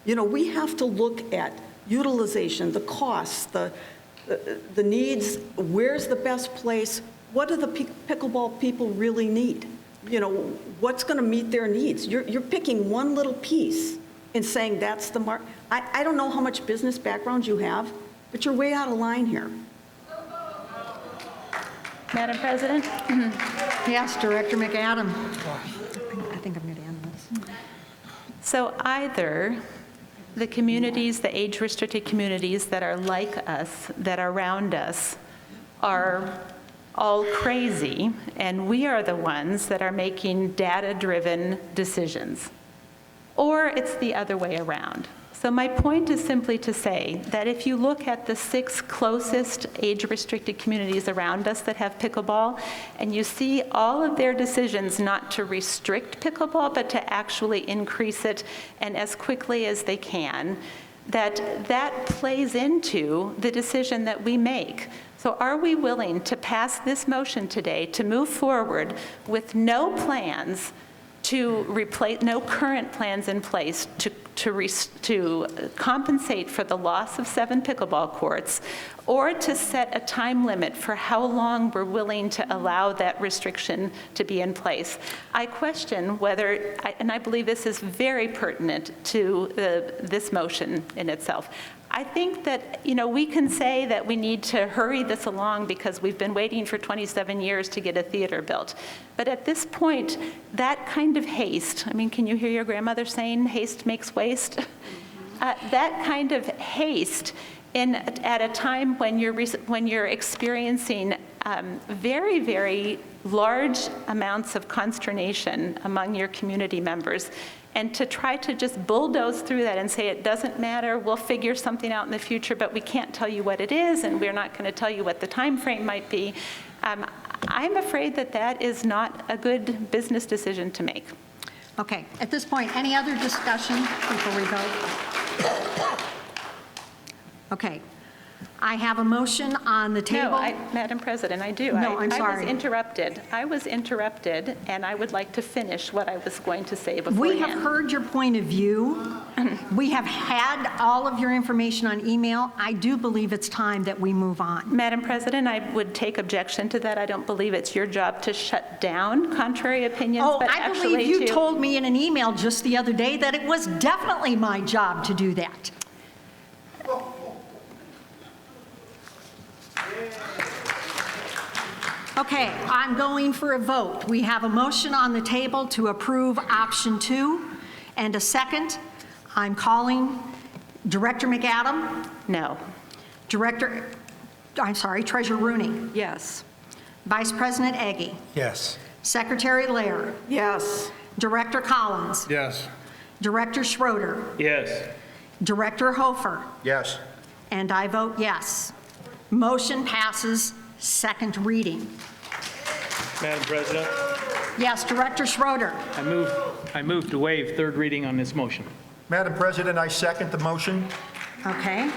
You know, we have to look at utilization, the costs, the needs, where's the best place, what do the pickleball people really need? You know, what's going to meet their needs? You're picking one little piece and saying that's the mark. I don't know how much business background you have, but you're way out of line here. Madam President? Yes, Director McAdam. I think I'm going to end this. So either the communities, the age-restricted communities that are like us, that are around us, are all crazy, and we are the ones that are making data-driven decisions, or it's the other way around. So my point is simply to say that if you look at the 6 closest age-restricted communities around us that have pickleball, and you see all of their decisions not to restrict pickleball, but to actually increase it, and as quickly as they can, that plays into the decision that we make. So are we willing to pass this motion today to move forward with no plans to replace, no current plans in place to to compensate for the loss of 7 pickleball courts, or to set a time limit for how long we're willing to allow that restriction to be in place. I question whether, and I believe this is very pertinent to this motion in itself. I think that, we can say that we need to hurry this along because we've been waiting for 27 years to get a theater built. But at this point, that kind of haste, can you hear your grandmother saying haste makes waste? That kind of haste at a time when you're experiencing very, very large amounts of consternation among your community members, and to try to just bulldoze through that and say it doesn't matter, we'll figure something out in the future, but we can't tell you what it is, and we're not going to tell you what the time frame might be. I'm afraid that is not a good business decision to make. Okay, at this point, any other discussion before we vote? Okay, I have a motion on the table. No, Madam President, I do. No, I'm sorry. I was interrupted, and I would like to finish what I was going to say beforehand. We have heard your point of view. We have had all of your information on email. I do believe it's time that we move on. Madam President, I would take objection to that. I don't believe it's your job to shut down contrary opinions. Oh, but I believe you told me in an email just the other day that it was definitely my job to do that. Okay, I'm going for a vote. We have a motion on the table to approve option 2 and a second. I'm calling Director McAdam. No. Treasurer Rooney. Yes. Vice President Eggy. Yes. Secretary Lair. Yes. Director Collins. Yes. Director Schroeder. Yes. Director Hofer. Yes. And I vote yes. Motion passes second reading. Madam President, Yes, Director Schroeder. I move to waive third reading on this motion. Madam President, I second the motion. Okay.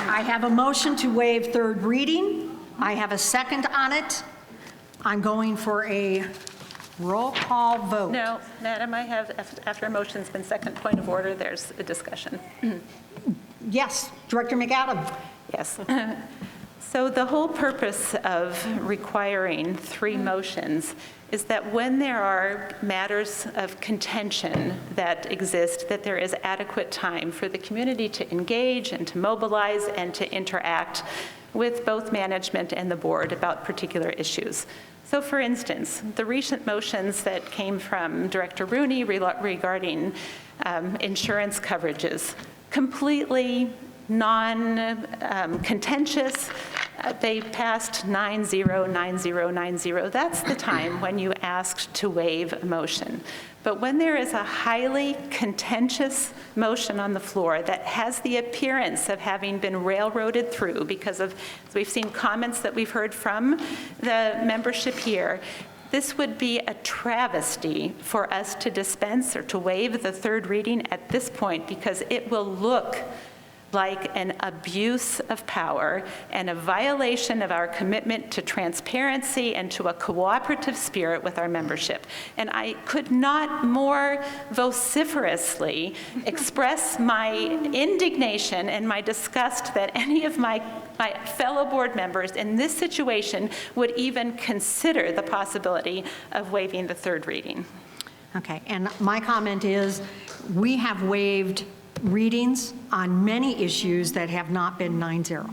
I have a motion to waive third reading. I have a second on it. I'm going for a roll call vote. No, Madam, I have, after a motion's been second, point of order, there's a discussion. Yes, Director McAdam. Yes. So the whole purpose of requiring 3 motions is that when there are matters of contention that exist, that there is adequate time for the community to engage and to mobilize and to interact with both management and the board about particular issues. So for instance, the recent motions that came from Director Rooney regarding insurance coverages, completely non-contentious. They passed 9-0. That's the time when you asked to waive a motion. But when there is a highly contentious motion on the floor that has the appearance of having been railroaded through because of, we've seen comments that we've heard from the membership here, this would be a travesty for us to dispense or to waive the third reading at this point, because it will look like an abuse of power and a violation of our commitment to transparency and to a cooperative spirit with our membership. And I could not more vociferously express my indignation and my disgust that any of my fellow board members in this situation would even consider the possibility of waiving the third reading. Okay, and my comment is, we have waived readings on many issues that have not been 9-0.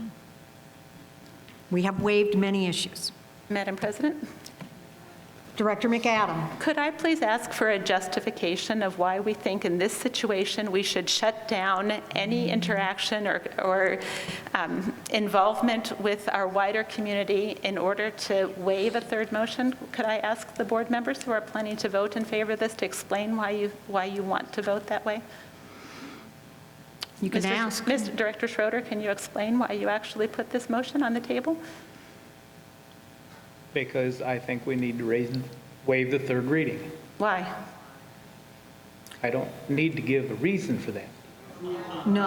We have waived many issues. Madam President? Director McAdam. Could I please ask for a justification of why we think in this situation we should shut down any interaction or involvement with our wider community in order to waive a third motion? Could I ask the board members who are planning to vote in favor of this to explain why you want to vote that way? You can ask. Mr. Director Schroeder, can you explain why you actually put this motion on the table? Because I think we need to waive the third reading. Why? I don't need to give a reason for that. No.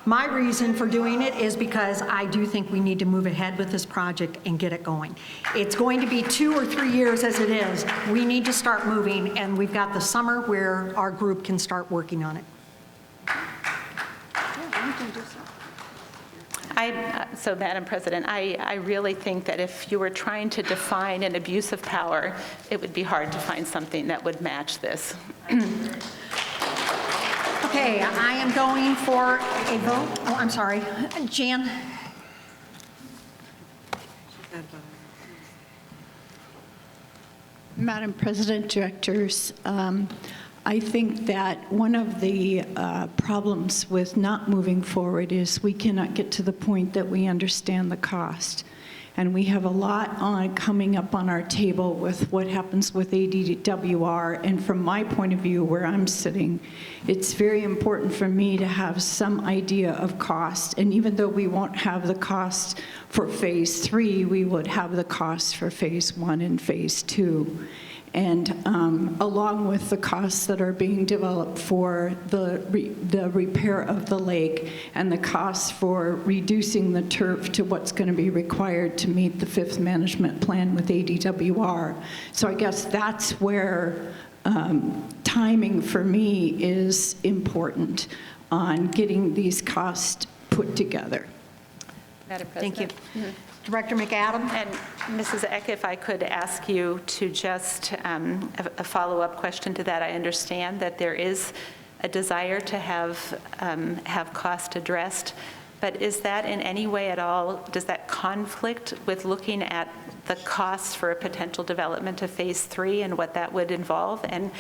My reason for doing it is because I do think we need to move ahead with this project and get it going. It's going to be 2 or 3 years as it is. We need to start moving, and we've got the summer where our group can start working on it. So, Madam President, I really think that if you were trying to define an abuse of power, it would be hard to find something that would match this. Okay, I am going for a vote. Oh, I'm sorry. Jan? Madam President, directors, I think that one of the problems with not moving forward is we cannot get to the point that we understand the cost. And we have a lot coming up on our table with what happens with ADWR. And from my point of view, where I'm sitting, it's very important for me to have some idea of cost. And even though we won't have the cost for phase 3, we would have the cost for phase 1 and phase 2. And along with the costs that are being developed for the repair of the lake and the costs for reducing the turf to what's going to be required to meet the 5th management plan with ADWR. So I guess that's where timing for me is important on getting these costs put together. Madam President. Thank you. Director McAdam? And Mrs. Eck, if I could ask you to just a follow-up question to that. I understand that there is a desire to have cost addressed, but is that in any way at all, does that conflict with looking at the costs for a potential development of phase 3 and what that would involve? And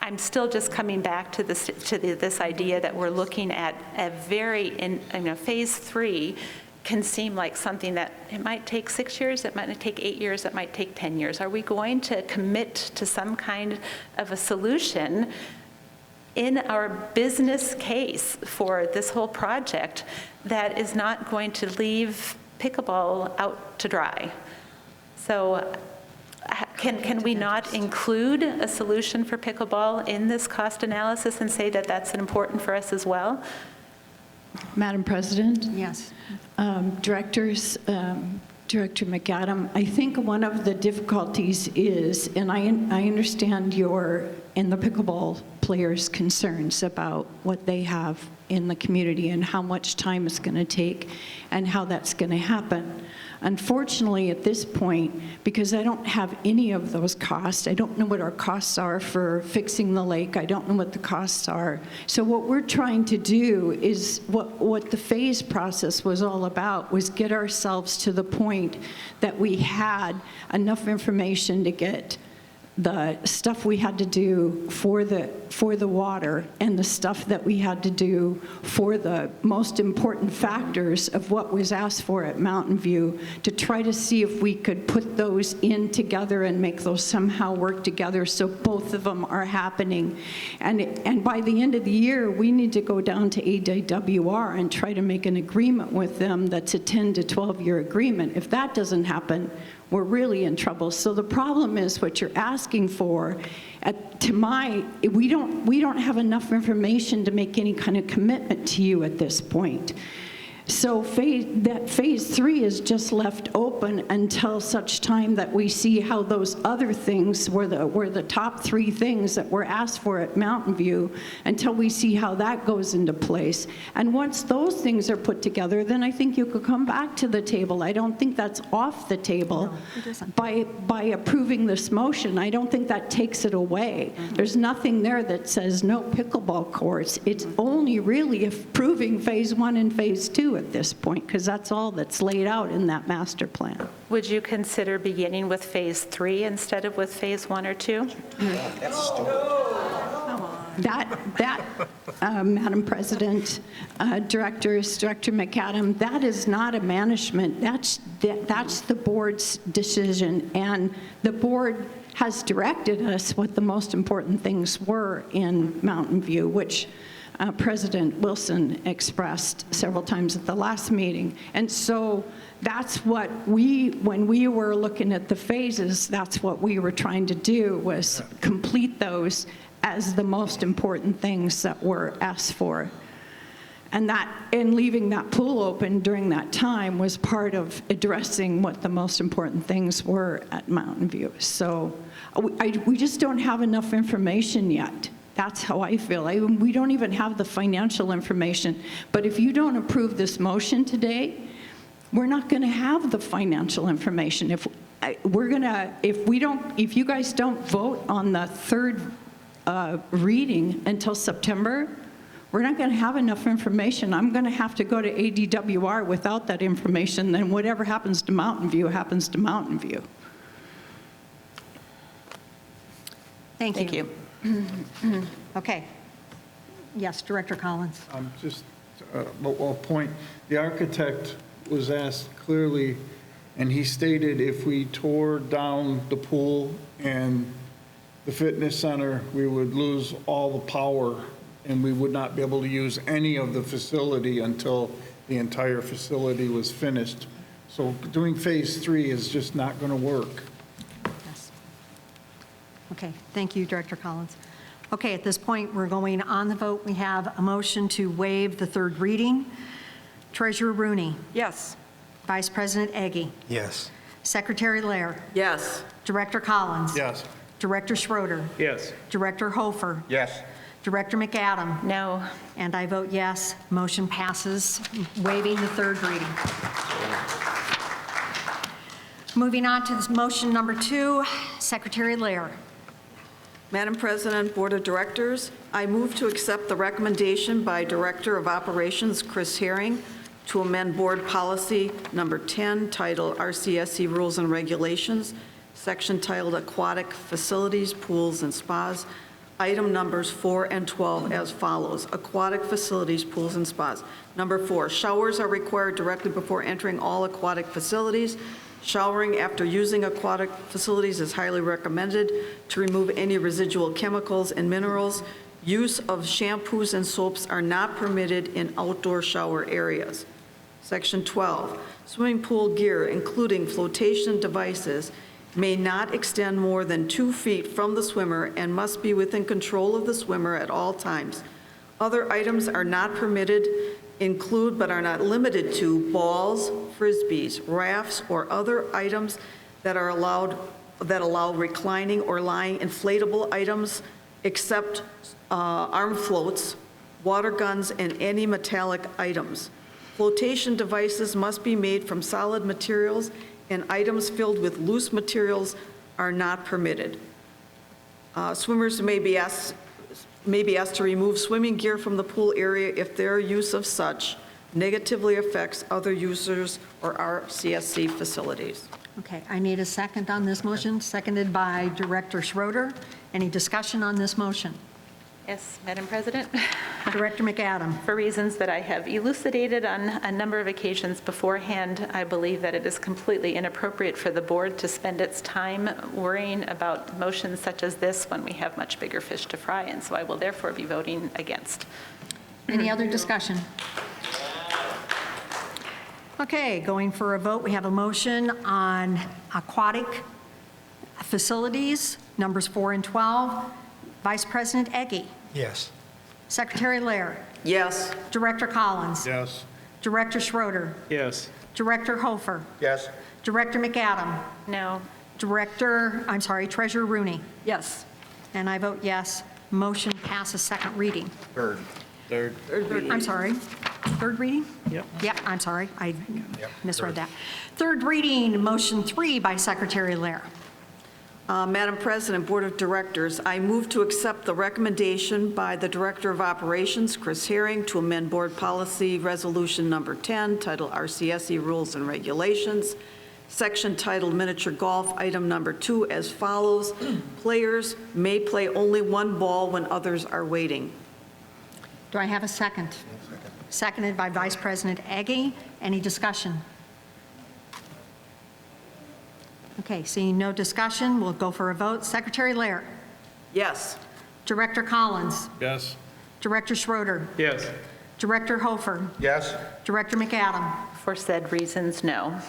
I'm still just coming back to this idea that we're looking at a phase 3 can seem like something that it might take 6 years, it might take 8 years, it might take 10 years. Are we going to commit to some kind of a solution in our business case for this whole project that is not going to leave pickleball out to dry? So can we not include a solution for pickleball in this cost analysis and say that that's important for us as well? Madam President? Yes. Directors, Director McAdam, I think one of the difficulties is, and I understand your and the pickleball players' concerns about what they have in the community and how much time it's going to take and how that's going to happen. Unfortunately, at this point, because I don't have any of those costs, I don't know what our costs are for fixing the lake, I don't know what the costs are. So what we're trying to do is, what the phase process was all about, was get ourselves to the point that we had enough information to get the stuff we had to do for the water and the stuff that we had to do for the most important factors of what was asked for at Mountain View, to try to see if we could put those in together and make those somehow work together so both of them are happening. And by the end of the year, we need to go down to ADWR and try to make an agreement with them that's a 10 to 12-year agreement. If that doesn't happen, we're really in trouble. So the problem is what you're asking for. We don't have enough information to make any kind of commitment to you at this point. So phase 3 is just left open until such time that we see how those other things were the top 3 things that were asked for at Mountain View, until we see how that goes into place. And once those things are put together, then I think you could come back to the table. I don't think that's off the table. No, it isn't. By approving this motion. I don't think that takes it away. There's nothing there that says no pickleball courts. It's only really approving phase 1 and phase 2 at this point, because that's all that's laid out in that master plan. Would you consider beginning with phase 3 instead of with phase 1 or 2? Madam President, directors, Director McAdam, that is not a management. That's the board's decision, and the board has directed us what the most important things were in Mountain View, which President Wilson expressed several times at the last meeting. And so that's what when we were looking at the phases, that's what we were trying to do, was complete those as the most important things that were asked for. And leaving that pool open during that time was part of addressing what the most important things were at Mountain View. So we just don't have enough information yet. That's how I feel. We don't even have the financial information. But if you don't approve this motion today, we're not going to have the financial information. If you guys don't vote on the third reading until September, we're not going to have enough information. I'm going to have to go to ADWR without that information. Then whatever happens to Mountain View happens to Mountain View. Thank you. Okay. Yes, Director Collins. Just a point. The architect was asked clearly, and he stated if we tore down the pool and the fitness center, we would lose all the power and we would not be able to use any of the facility until the entire facility was finished. So doing phase 3 is just not going to work. Yes. Okay, thank you, Director Collins. Okay, at this point, we're going on the vote. We have a motion to waive the third reading. Treasurer Rooney. Yes. Vice President Eggy. Yes. Secretary Lair. Yes. Director Collins. Yes. Director Schroeder. Yes. Director Hofer. Yes. Director McAdam. No. And I vote yes. Motion passes, waiving the third reading. Moving on to motion number 2, Secretary Lair. Madam President, Board of Directors, I move to accept the recommendation by Director of Operations Chris Herring to amend Board Policy Number 10, titled RCSC Rules and Regulations, section titled Aquatic Facilities, Pools, and Spas, item numbers 4 and 12 as follows. Aquatic facilities, pools, and spas. Number 4, showers are required directly before entering all aquatic facilities. Showering after using aquatic facilities is highly recommended to remove any residual chemicals and minerals. Use of shampoos and soaps are not permitted in outdoor shower areas. Section 12, swimming pool gear, including flotation devices, may not extend more than 2 feet from the swimmer and must be within control of the swimmer at all times. Other items are not permitted include but are not limited to balls, frisbees, rafts, or other items that allow reclining or lying inflatable items except arm floats, water guns, and any metallic items. Flotation devices must be made from solid materials, and items filled with loose materials are not permitted. Swimmers may be asked to remove swimming gear from the pool area if their use of such negatively affects other users or RCSC facilities. Okay, I need a second on this motion, seconded by Director Schroeder. Any discussion on this motion? Yes, Madam President. Director McAdam. For reasons that I have elucidated on a number of occasions beforehand, I believe that it is completely inappropriate for the board to spend its time worrying about motions such as this when we have much bigger fish to fry, and so I will therefore be voting against. Any other discussion? Okay, going for a vote. We have a motion on aquatic facilities, numbers 4 and 12. Vice President Eggy. Yes. Secretary Lair. Yes. Director Collins. Yes. Director Schroeder. Yes. Director Hofer. Yes. Director McAdam. No. Treasurer Rooney. Yes. And I vote yes. Motion passes second reading. Third. I'm sorry. Third reading? Yep. Yeah, I'm sorry. I misread that. Third reading, motion 3 by Secretary Lair. Madam President, Board of Directors, I move to accept the recommendation by the Director of Operations, Chris Herring, to amend Board Policy Resolution Number 10, titled RCSC Rules and Regulations, section titled Miniature Golf, item number 2, as follows. Players may play only one ball when others are waiting. Do I have a second? Seconded by Vice President Eggy. Any discussion? Okay, seeing no discussion, we'll go for a vote. Secretary Lair. Yes. Director Collins. Yes. Director Schroeder. Yes. Director Hofer. Yes. Director McAdam. For said reasons, no.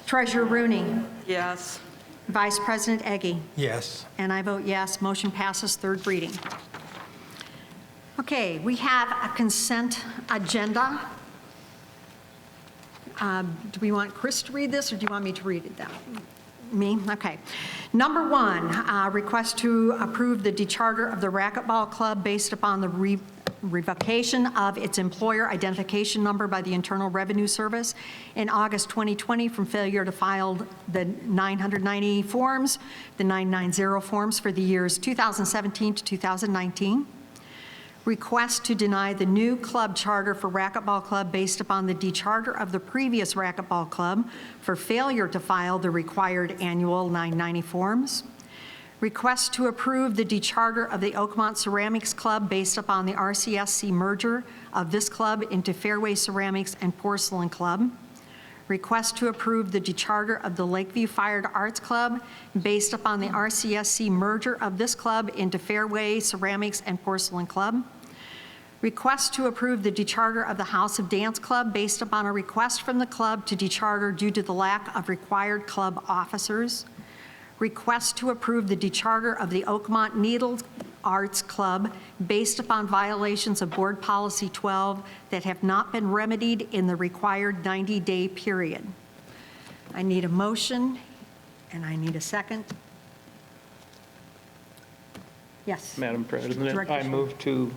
Treasurer Rooney. Yes. Vice President Eggy. Yes. And I vote yes. Motion passes third reading. Okay, we have a consent agenda. Do we want Chris to read this, or do you want me to read it down? Me? Okay. Number 1, request to approve the decharter of the racquetball club based upon the revocation of its employer identification number by the Internal Revenue Service in August 2020 from failure to file the 990 forms, the 990 forms for the years 2017 to 2019. Request to deny the new club charter for racquetball club based upon the decharter of the previous racquetball club for failure to file the required annual 990 forms. Request to approve the decharter of the Oakmont Ceramics Club based upon the RCSC merger of this club into Fairway Ceramics and Porcelain Club. Request to approve the decharter of the Lakeview Fire Arts Club based upon the RCSC merger of this club into Fairway Ceramics and Porcelain Club. Request to approve the decharter of the House of Dance Club based upon a request from the club to decharter due to the lack of required club officers. Request to approve the decharter of the Oakmont Needle Arts Club based upon violations of Board Policy 12 that have not been remedied in the required 90-day period. I need a motion, and I need a second. Yes. Madam President, Director I Schmidt. move to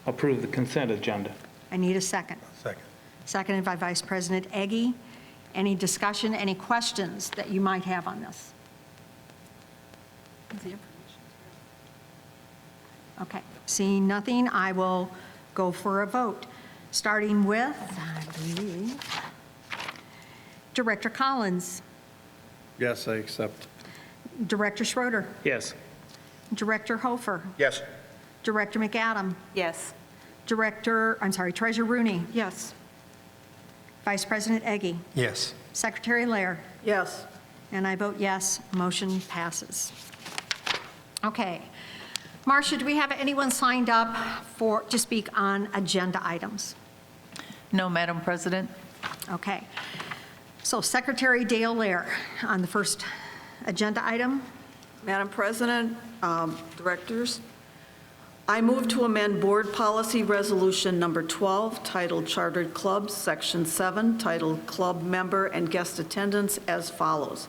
approve the consent agenda. I need a second. Second. Seconded by Vice President Eggy. Any discussion, any questions that you might have on this? Okay, seeing nothing, I will go for a vote. Starting with, I believe, Director Collins, Yes, I accept. Director Schroeder, Yes. Director Hofer, Yes. Director McAdam, Yes. Treasurer Rooney, Yes. Vice President Eggy, Yes. Secretary Lair, Yes. and I vote yes, motion passes. Okay. Marcia, do we have anyone signed up to speak on agenda items? No, Madam President. Okay. So Secretary Dale Lair on the first agenda item. Madam President, Directors, I move to amend Board Policy Resolution Number 12, titled Chartered Clubs, Section 7, titled Club Member and Guest Attendance as follows.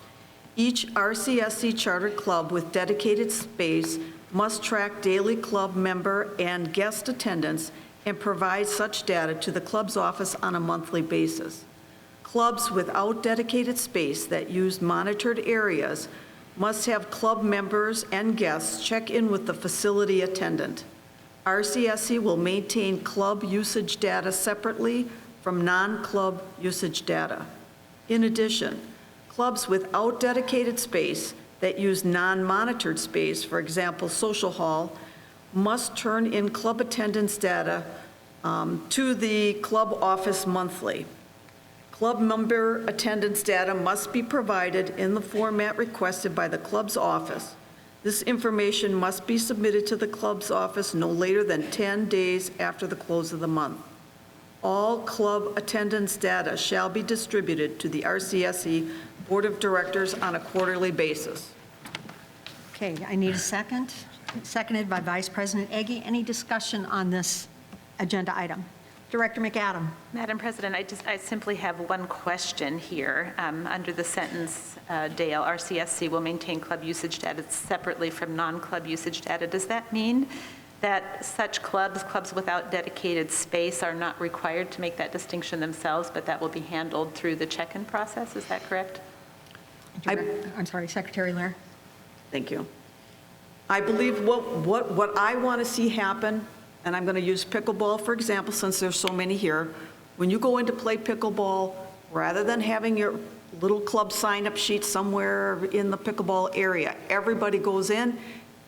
Each RCSC chartered club with dedicated space must track daily club member and guest attendance and provide such data to the club's office on a monthly basis. Clubs without dedicated space that use monitored areas must have club members and guests check in with the facility attendant. RCSC will maintain club usage data separately from non-club usage data. In addition, clubs without dedicated space that use non-monitored space, for example, social hall, must turn in club attendance data to the club office monthly. Club member attendance data must be provided in the format requested by the club's office. This information must be submitted to the club's office no later than 10 days after the close of the month. All club attendance data shall be distributed to the RCSC Board of Directors on a quarterly basis. Okay, I need a second. Seconded by Vice President Eggy. Any discussion on this agenda item? Director McAdam. Madam President, I simply have one question here. Under the sentence, Dale, RCSC will maintain club usage data separately from non-club usage data. Does that mean that such clubs without dedicated space are not required to make that distinction themselves, but that will be handled through the check-in process? Is that correct? I'm sorry, Secretary Lair. Thank you. I believe what I want to see happen, and I'm going to use pickleball, for example, since there's so many here. When you go in to play pickleball, rather than having your little club sign-up sheet somewhere in the pickleball area, everybody goes in.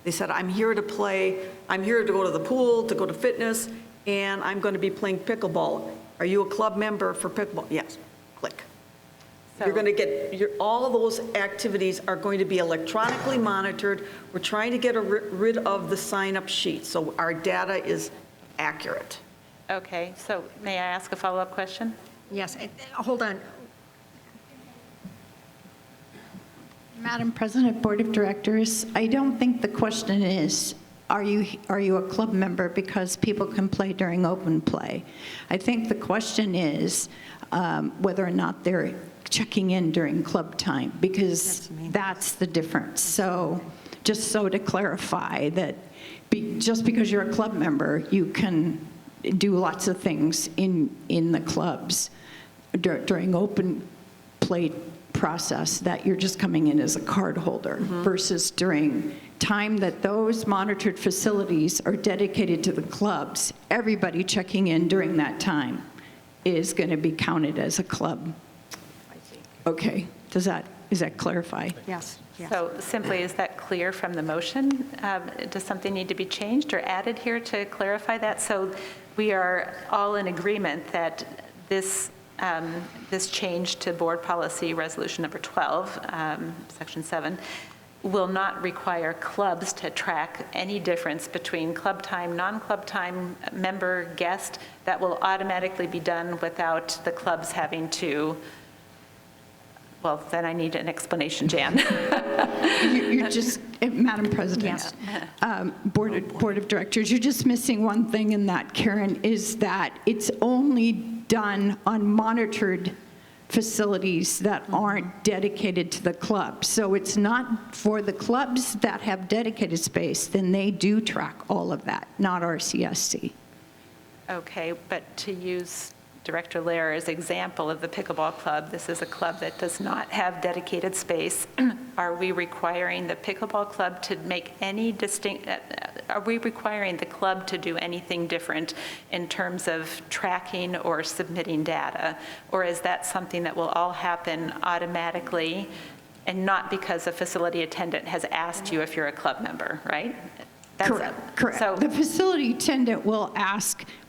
They said, I'm here to play, I'm here to go to the pool, to go to fitness, and I'm going to be playing pickleball. Are you a club member for pickleball? Yes. Click. You're going to get, all of those activities are going to be electronically monitored. We're trying to get rid of the sign-up sheet, so our data is accurate. Okay, so may I ask a follow-up question? Yes, hold on. Madam President, Board of Directors, I don't think the question is are you a club member because people can play during open play? I think the question is whether or not they're checking in during club time, because that's the difference. So just so to clarify that just because you're a club member, you can do lots of things in the clubs during open play process, that you're just coming in as a card holder, versus during time that those monitored facilities are dedicated to the clubs, everybody checking in during that time is going to be counted as a club. Okay, is that clarified? Yes. So simply, is that clear from the motion? Does something need to be changed or added here to clarify that? So we are all in agreement that this change to Board Policy Resolution number 12, Section 7, will not require clubs to track any difference between club time, non-club time, member, guest. That will automatically be done without the clubs having to. Well, then I need an explanation, Jan. You're just, Madam President, Board of Directors, you're just missing one thing in that, Karen, is that it's only done on monitored facilities that aren't dedicated to the club. So it's not for the clubs that have dedicated space, then they do track all of that, not RCSC. Okay, but to use Director Lair's example of the pickleball club, this is a club that does not have dedicated space. Are we requiring the pickleball club to make any are we requiring the club to do anything different in terms of tracking or submitting data? Or is that something that will all happen automatically and not because a facility attendant has asked you if you're a club member, right? Correct. So the facility attendant will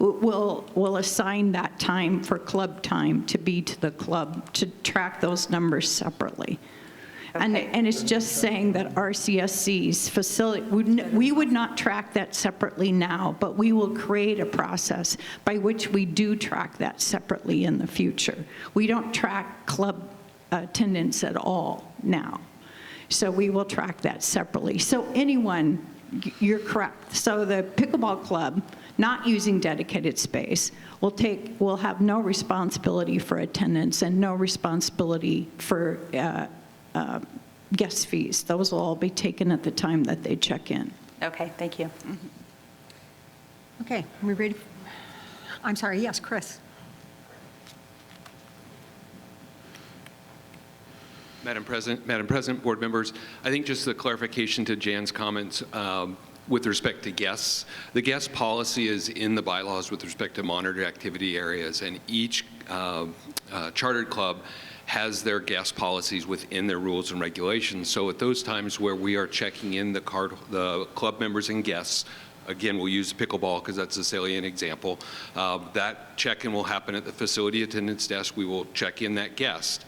will assign that time for club time to be to the club to track those numbers separately. Okay. And it's just saying that RCSC's facility, we would not track that separately now, but we will create a process by which we do track that separately in the future. We don't track club attendance at all now. So we will track that separately. So anyone, you're correct. So the pickleball club, not using dedicated space, will have no responsibility for attendance and no responsibility for guest fees. Those will all be taken at the time that they check in. Okay, thank you. Okay, we ready? I'm sorry, yes, Chris. Madam President, board members, I think just the clarification to Jan's comments with respect to guests. The guest policy is in the bylaws with respect to monitored activity areas, and each chartered club has their guest policies within their rules and regulations. So at those times where we are checking in the club members and guests, again, we'll use pickleball because that's a salient example, that check-in will happen at the facility attendant's desk. We will check in that guest.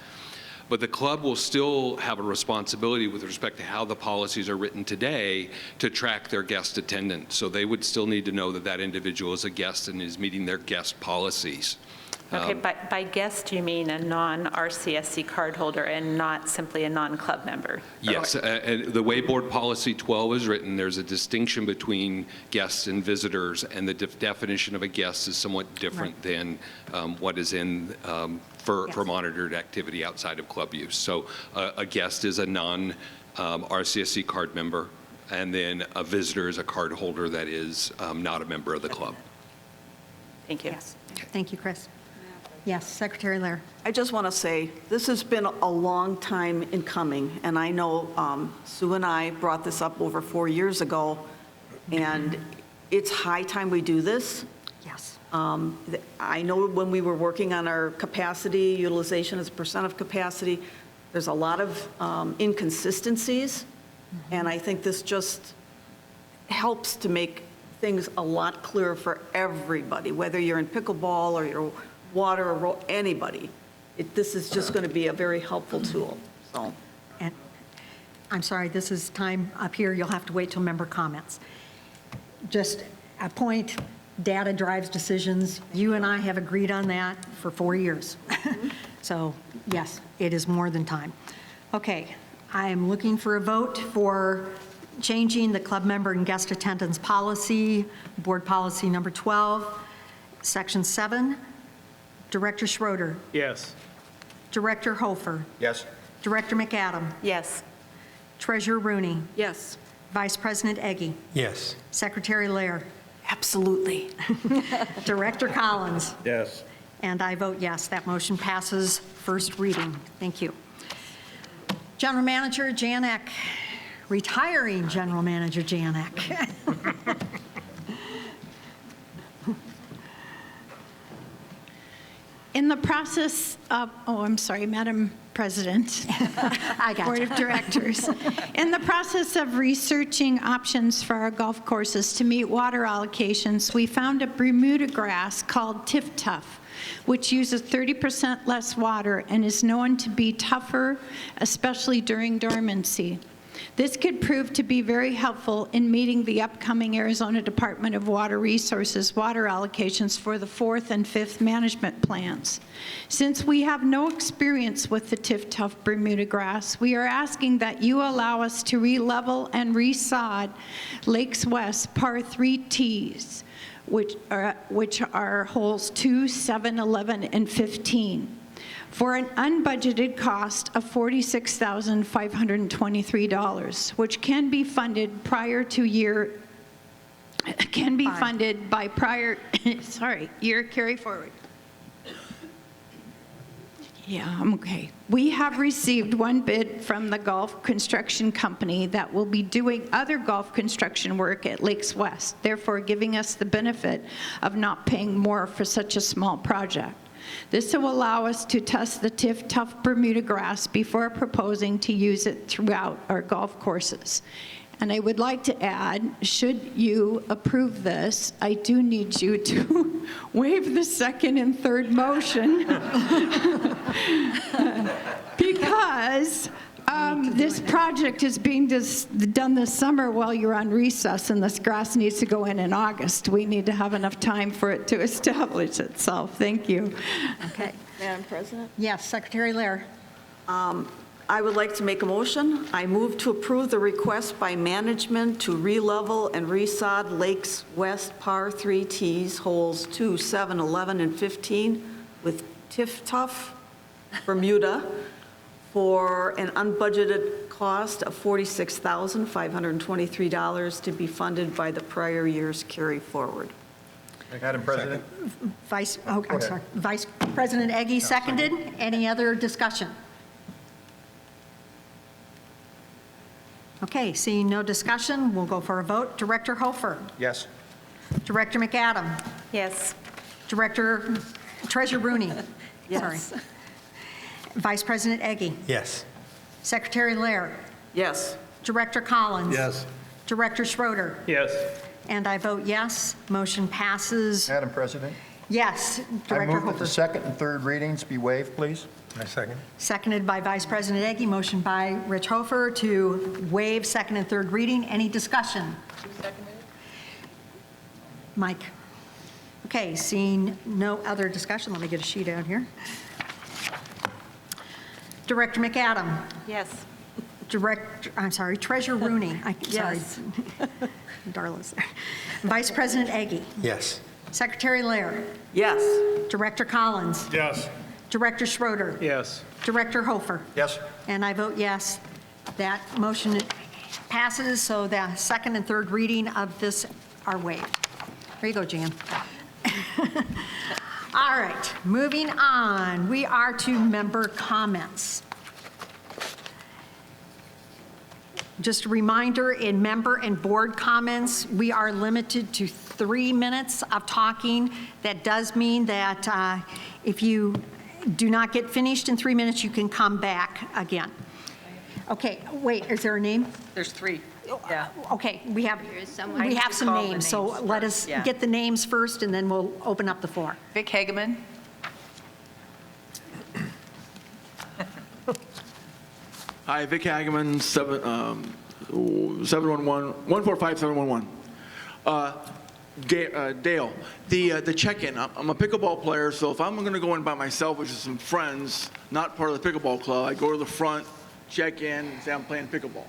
But the club will still have a responsibility with respect to how the policies are written today to track their guest attendance. So they would still need to know that that individual is a guest and is meeting their guest policies. Okay, by guest, you mean a non-RCSC cardholder and not simply a non-club member? Yes, and the way Board Policy 12 is written, there's a distinction between guests and visitors, and the definition of a guest is somewhat different than what is in for monitored activity outside of club use. So a guest is a non-RCSC card member, and then a visitor is a card holder that is not a member of the club. Thank you. Yes. Thank you, Chris. Yes, Secretary Lair. I just want to say, this has been a long time in coming, and I know Sue and I brought this up over 4 years ago, and it's high time we do this. Yes. I know when we were working on our capacity, utilization as a percent of capacity, there's a lot of inconsistencies, and I think this just helps to make things a lot clearer for everybody, whether you're in pickleball or you're water or anybody. This is just going to be a very helpful tool. So, And I'm sorry, this is time up here. You'll have to wait till member comments. Just a point, data drives decisions. You and I have agreed on that for 4 years. So yes, it is more than time. Okay, I am looking for a vote for changing the club member and guest attendance policy, board policy number 12, section 7. Director Schroeder. Yes. Director Hofer. Yes. Director McAdam. Yes. Treasurer Rooney. Yes. Vice President Eggy. Yes. Secretary Lair. Absolutely. Director Collins. Yes. And I vote yes. That motion passes first reading. Thank you. General Manager Janek, retiring General Manager Janek. In the process of, I'm sorry, Madam President. I got Board you. of Directors. In the process of researching options for our golf courses to meet water allocations, we found a Bermuda grass called Tif Tuff, which uses 30% less water and is known to be tougher, especially during dormancy. This could prove to be very helpful in meeting the upcoming Arizona Department of Water Resources water allocations for the 4th and 5th management plans. Since we have no experience with the Tif Tuff Bermuda grass, we are asking that you allow us to re-level and resod Lakes West Par 3 tees, which are holes 2, 7, 11, and 15. For an unbudgeted cost of $46,523, which can be funded prior to year by prior year carry forward. Yeah, I'm okay. We have received one bid from the golf construction company that will be doing other golf construction work at Lakes West, therefore giving us the benefit of not paying more for such a small project. This will allow us to test the Tif Tuff Bermuda grass before proposing to use it throughout our golf courses. And I would like to add, should you approve this, I do need you to waive the second and third motion because this project is being done this summer while you're on recess, and this grass needs to go in August. We need to have enough time for it to establish itself. Thank you. Okay. Madam President? Yes, Secretary Lair. I would like to make a motion. I move to approve the request by management to re-level and resod Lakes West Par 3 tees, holes 2, 7, 11, and 15 with Tif Tuff Bermuda for an unbudgeted cost of $46,523 to be funded by the prior year's carry forward. Madam President? Vice President Eggy seconded. Any other discussion? Okay, seeing no discussion, we'll go for a vote. Director Hofer. Yes. Director McAdam. Yes. Treasurer Rooney. Yes. Sorry. Vice President Eggy. Yes. Secretary Lair. Yes. Director Collins. Yes. Director Schroeder. Yes. And I vote yes. Motion passes. Madam President? Yes. I Director move that Hofer. the second and third readings be waived, please. I second. Seconded by Vice President Eggy. Motion by Rich Hofer to waive second and third reading. Any discussion? Who seconded it? Mike. Okay, seeing no other discussion, let me get a sheet out here. Director McAdam. Yes. Treasurer Rooney. Yes. Darla's there. Vice President Eggy. Yes. Secretary Lair. Yes. Director Collins. Yes. Director Schroeder. Yes. Director Hofer. Yes. And I vote yes. That motion passes, so the second and third reading of this are waived. There you go, Jan. All right, moving on. We are to member comments. Just a reminder, in member and board comments, we are limited to 3 minutes of talking. That does mean that if you do not get finished in 3 minutes, you can come back again. Okay, wait, is there a name? There's 3. Yeah. Okay, we have some call the names, so names let first, us yeah. get the names first, and then we'll open up the floor. Vic Hageman. Hi, Vic Hageman, 145-711. Dale, the check-in, I'm a pickleball player, so if I'm going to go in by myself, which is some friends, not part of the pickleball club, I go to the front, check in, and say I'm playing pickleball.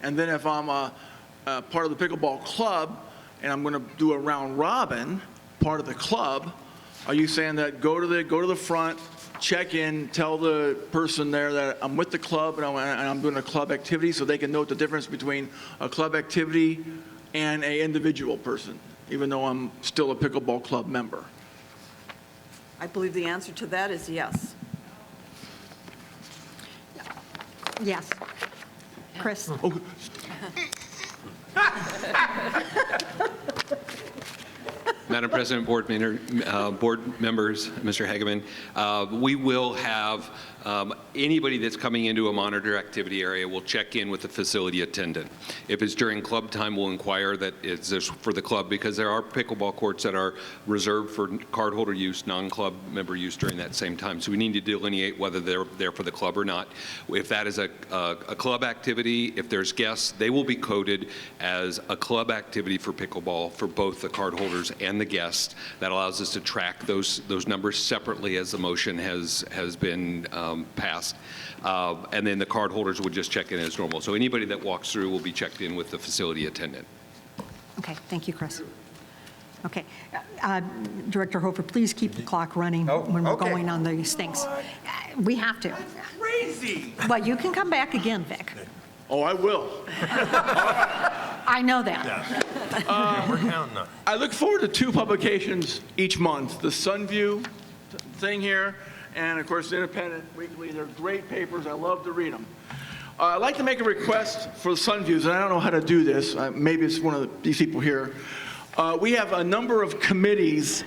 And then if I'm a part of the pickleball club and I'm going to do a round robin, part of the club, are you saying that go to the front, check in, tell the person there that I'm with the club and I'm doing a club activity so they can note the difference between a club activity and an individual person, even though I'm still a pickleball club member? I believe the answer to that is yes. Yes. Chris? Madam President, board members, Mr. Hageman, we will have anybody that's coming into a monitor activity area will check in with the facility attendant. If it's during club time, we'll inquire that it's for the club, because there are pickleball courts that are reserved for cardholder use, non-club member use during that same time. So we need to delineate whether they're there for the club or not. If that is a club activity, if there's guests, they will be coded as a club activity for pickleball for both the cardholders and the guests. That allows us to track those numbers separately as the motion has been passed. And then the card holders would just check in as normal. So anybody that walks through will be checked in with the facility attendant. Okay, thank you, Chris. Okay, Director Hofer, please keep the clock running when we're going on these things. We have to. Crazy. Well, you can come back again, Vic. Oh, I will. I know that. We're counting on it. I look forward to 2 publications each month, the Sunview thing here, and of course, the Independent Weekly. They're great papers. I love to read them. I'd like to make a request for the Sunviews, and I don't know how to do this. Maybe it's one of these people here. We have a number of committees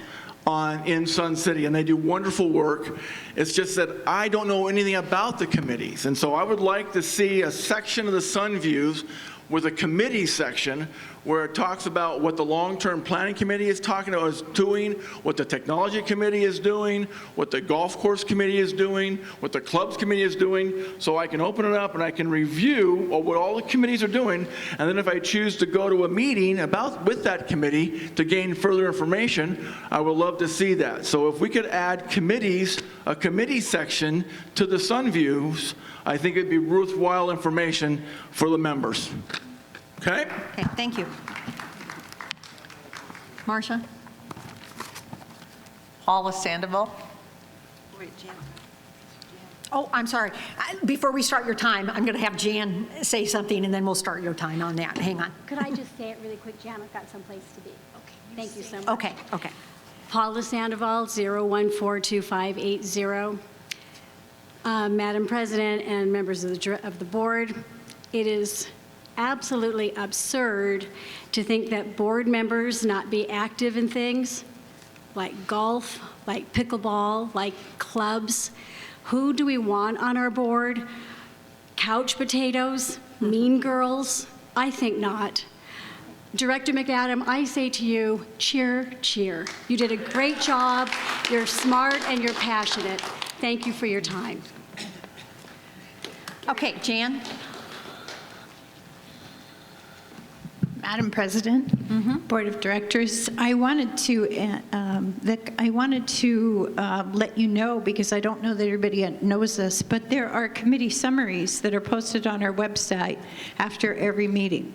in Sun City, and they do wonderful work. It's just that I don't know anything about the committees, and so I would like to see a section of the Sunviews with a committee section where it talks about what the long-term planning committee is doing, what the technology committee is doing, what the golf course committee is doing, what the clubs committee is doing, so I can open it up and I can review what all the committees are doing, and then if I choose to go to a meeting with that committee to gain further information, I would love to see that. So if we could add committees, a committee section to the Sunviews, I think it'd be worthwhile information for the members. Okay? Okay, thank you. Marcia? Paula Sandoval. Oh, I'm sorry. Before we start your time, I'm going to have Jan say something, and then we'll start your time on that. Hang on. Could I just say it really quick, Jan? I've got someplace to be. Okay. Thank you so much. Okay, okay. Paula Sandoval, 0142580. Madam President and members of the board, it is absolutely absurd to think that board members not be active in things like golf, like pickleball, like clubs. Who do we want on our board? Couch potatoes? Mean girls? I think not. Director McAdam, I say to you, cheer, cheer. You did a great job. You're smart and you're passionate. Thank you for your time. Okay, Jan? Madam President, Board of Directors, I wanted to let you know, because I don't know that everybody knows this, but there are committee summaries that are posted on our website after every meeting.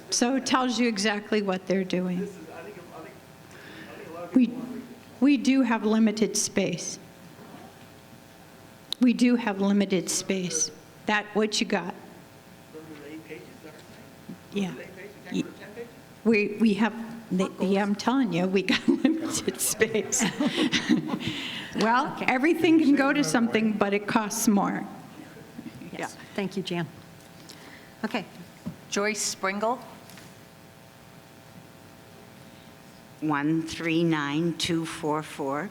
So it tells you exactly what they're doing. We do have limited space. We do have limited space. What you got? Yeah. We have, yeah, I'm telling you, we got limited space. Well, everything can go to something, but it costs more. Yes. Yeah. Thank you, Jan. Okay. Joyce Springle. 139244.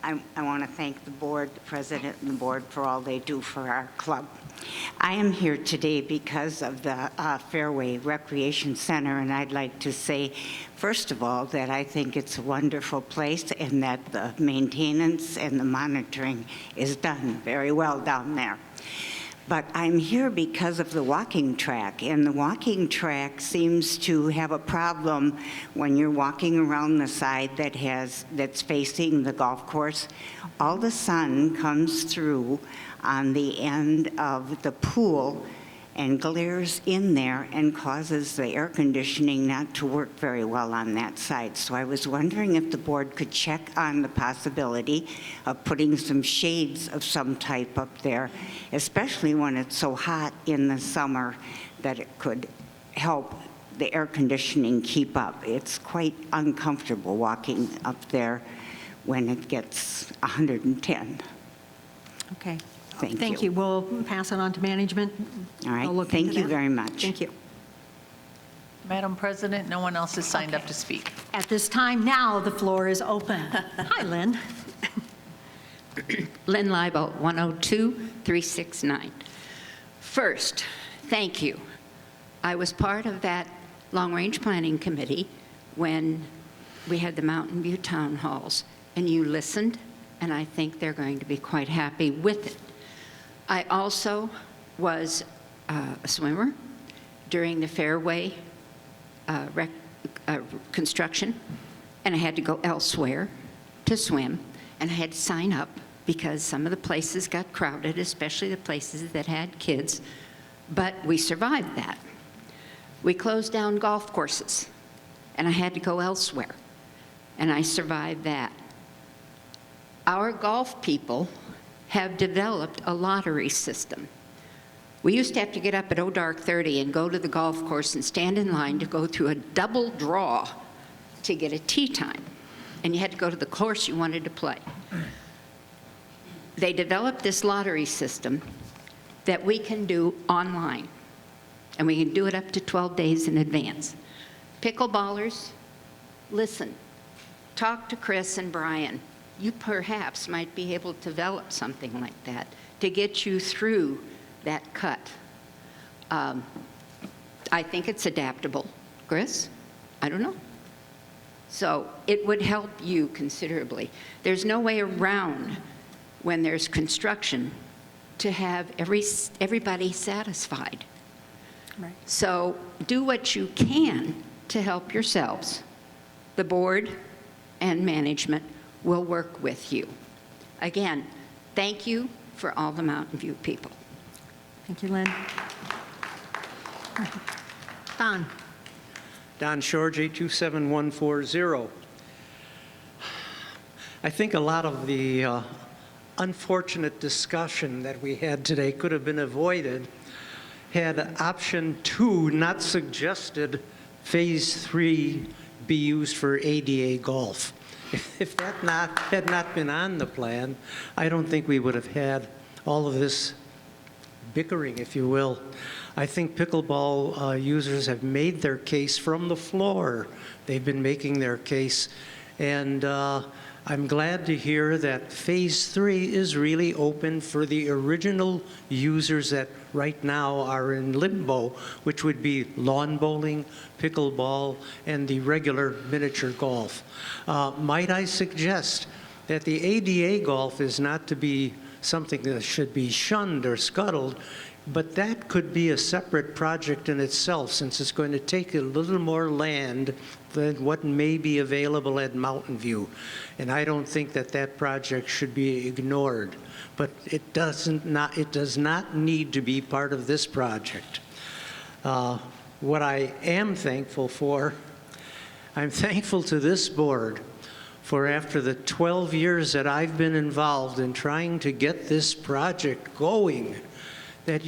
I want to thank the board, the president, and the board for all they do for our club. I am here today because of the Fairway Recreation Center, and I'd like to say, first of all, that I think it's a wonderful place and that the maintenance and the monitoring is done very well down there. But I'm here because of the walking track, and the walking track seems to have a problem when you're walking around the side that's facing the golf course. All the sun comes through on the end of the pool and glares in there and causes the air conditioning not to work very well on that side. So I was wondering if the board could check on the possibility of putting some shades of some type up there, especially when it's so hot in the summer, that it could help the air conditioning keep up. It's quite uncomfortable walking up there when it gets 110. Okay. Thank you. We'll pass it on to management. All right, They'll look thank into you that. very much. Thank you. Madam President, no one else has signed up to speak. At this time now, the floor is open. Hi, Lynn. Lynn Libo, 102-369. First, thank you. I was part of that long-range planning committee when we had the Mountain View town halls, and you listened, and I think they're going to be quite happy with it. I also was a swimmer during the fairway construction, and I had to go elsewhere to swim, and I had to sign up because some of the places got crowded, especially the places that had kids, but we survived that. We closed down golf courses, and I had to go elsewhere, and I survived that. Our golf people have developed a lottery system. We used to have to get up at dark 30 and go to the golf course and stand in line to go through a double draw to get a tee time, and you had to go to the course you wanted to play. They developed this lottery system that we can do online, and we can do it up to 12 days in advance. Pickleballers, listen, talk to Chris and Brian. You perhaps might be able to develop something like that to get you through that cut. I think it's adaptable. Chris? I don't know. So it would help you considerably. There's no way around when there's construction to have everybody satisfied. Right. So do what you can to help yourselves. The board and management will work with you. Again, thank you for all the Mountain View people. Thank you, Lynn. Don. Don Shorgy, 27140. I think a lot of the unfortunate discussion that we had today could have been avoided had option 2 not suggested phase 3 be used for ADA golf. If that had not been on the plan, I don't think we would have had all of this bickering, if you will. I think pickleball users have made their case from the floor. They've been making their case, and I'm glad to hear that phase 3 is really open for the original users that right now are in limbo, which would be lawn bowling, pickleball, and the regular miniature golf. Might I suggest that the ADA golf is not to be something that should be shunned or scuttled, but that could be a separate project in itself, since it's going to take a little more land than what may be available at Mountain View. And I don't think that that project should be ignored. But it does not need to be part of this project. What I am thankful for, I'm thankful to this board for, after the 12 years that I've been involved in trying to get this project going, that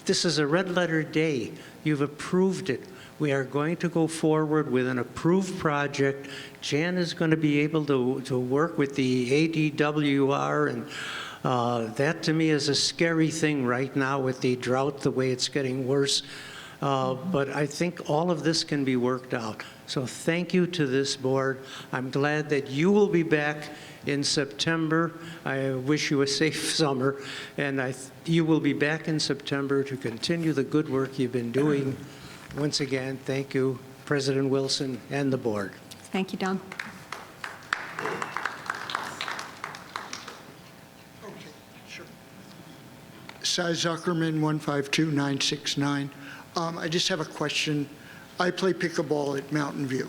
this is a red letter day. You've approved it. We are going to go forward with an approved project. Jan is going to be able to work with the ADWR, and that to me is a scary thing right now with the drought, the way it's getting worse. But I think all of this can be worked out. So thank you to this board. I'm glad that you will be back in September. I wish you a safe summer, and you will be back in September to continue the good work you've been doing. Once again, thank you, President Wilson and the board. Thank you, Don. Cy Zuckerman, 152969. I just have a question. I play pickleball at Mountain View.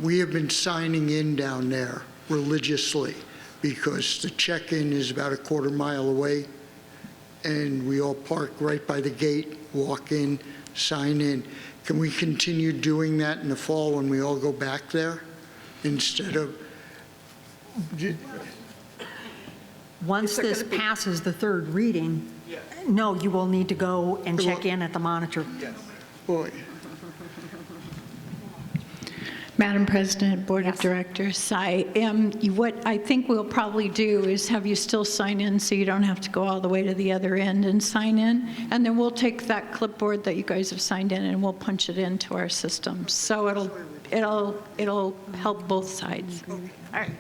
We have been signing in down there religiously because the check-in is about a quarter mile away. and we all park right by the gate, walk in, sign in. Can we continue doing that in the fall when we all go back there instead of? Once this passes the third reading, no, you will need to go and check in at the monitor. Boy. Madam President, Board of Directors, what I think we'll probably do is have you still sign in so you don't have to go all the way to the other end and sign in, and then we'll take that clipboard that you guys have signed in and we'll punch it into our system. So it'll help both sides. All right.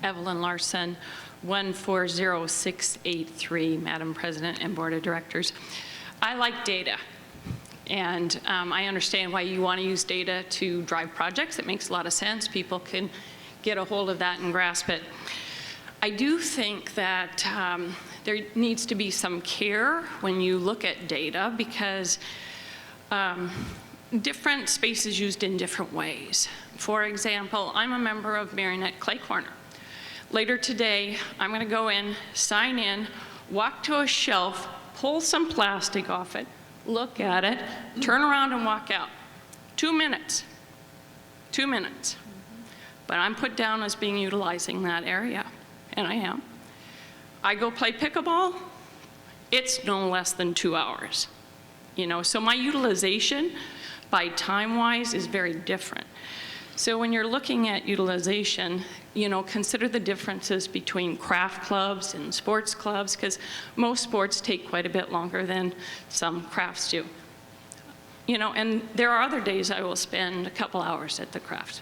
Evelyn Larson, 140683, Madam President and Board of Directors. I like data, and I understand why you want to use data to drive projects. It makes a lot of sense. People can get a hold of that and grasp it. I do think that there needs to be some care when you look at data, because different space is used in different ways. For example, I'm a member of Marionette Clay Corner. Later today, I'm going to go in, sign in, walk to a shelf, pull some plastic off it, look at it, turn around and walk out. 2 minutes. 2 minutes. But I'm put down as being utilizing that area, and I am. I go play pickleball, it's no less than 2 hours. You know, so my utilization by time-wise is very different. So when you're looking at utilization, you know, consider the differences between craft clubs and sports clubs, because most sports take quite a bit longer than some crafts do. You know, and there are other days I will spend a couple hours at the craft,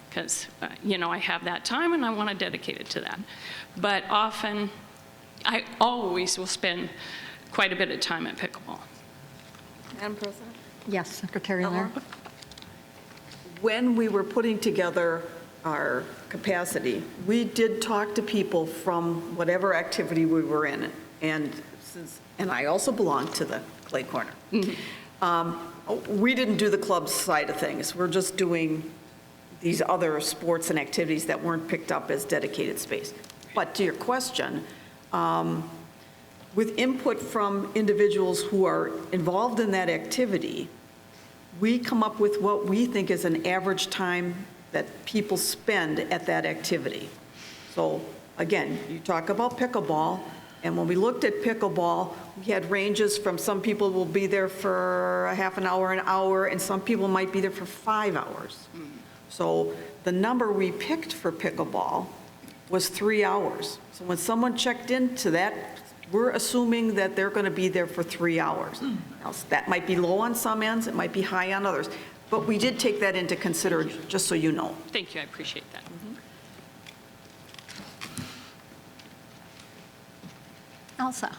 because, you know, I have that time and I want to dedicate it to that. But often, I always will spend quite a bit of time at pickleball. Madam President? Yes, Secretary Lair. When we were putting together our capacity, we did talk to people from whatever activity we were in, and I also belong to the Clay Corner. We didn't do the club side of things. We're just doing these other sports and activities that weren't picked up as dedicated space. But to your question, with input from individuals who are involved in that activity, we come up with what we think is an average time that people spend at that activity. So again, you talk about pickleball, and when we looked at pickleball, we had ranges from some people will be there for a half an hour, and some people might be there for 5 hours. So the number we picked for pickleball was 3 hours. So when someone checked into that, we're assuming that they're going to be there for 3 hours. Now, that might be low on some ends, it might be high on others, but we did take that into consideration, just so you know. Thank you, I appreciate that. Elsa.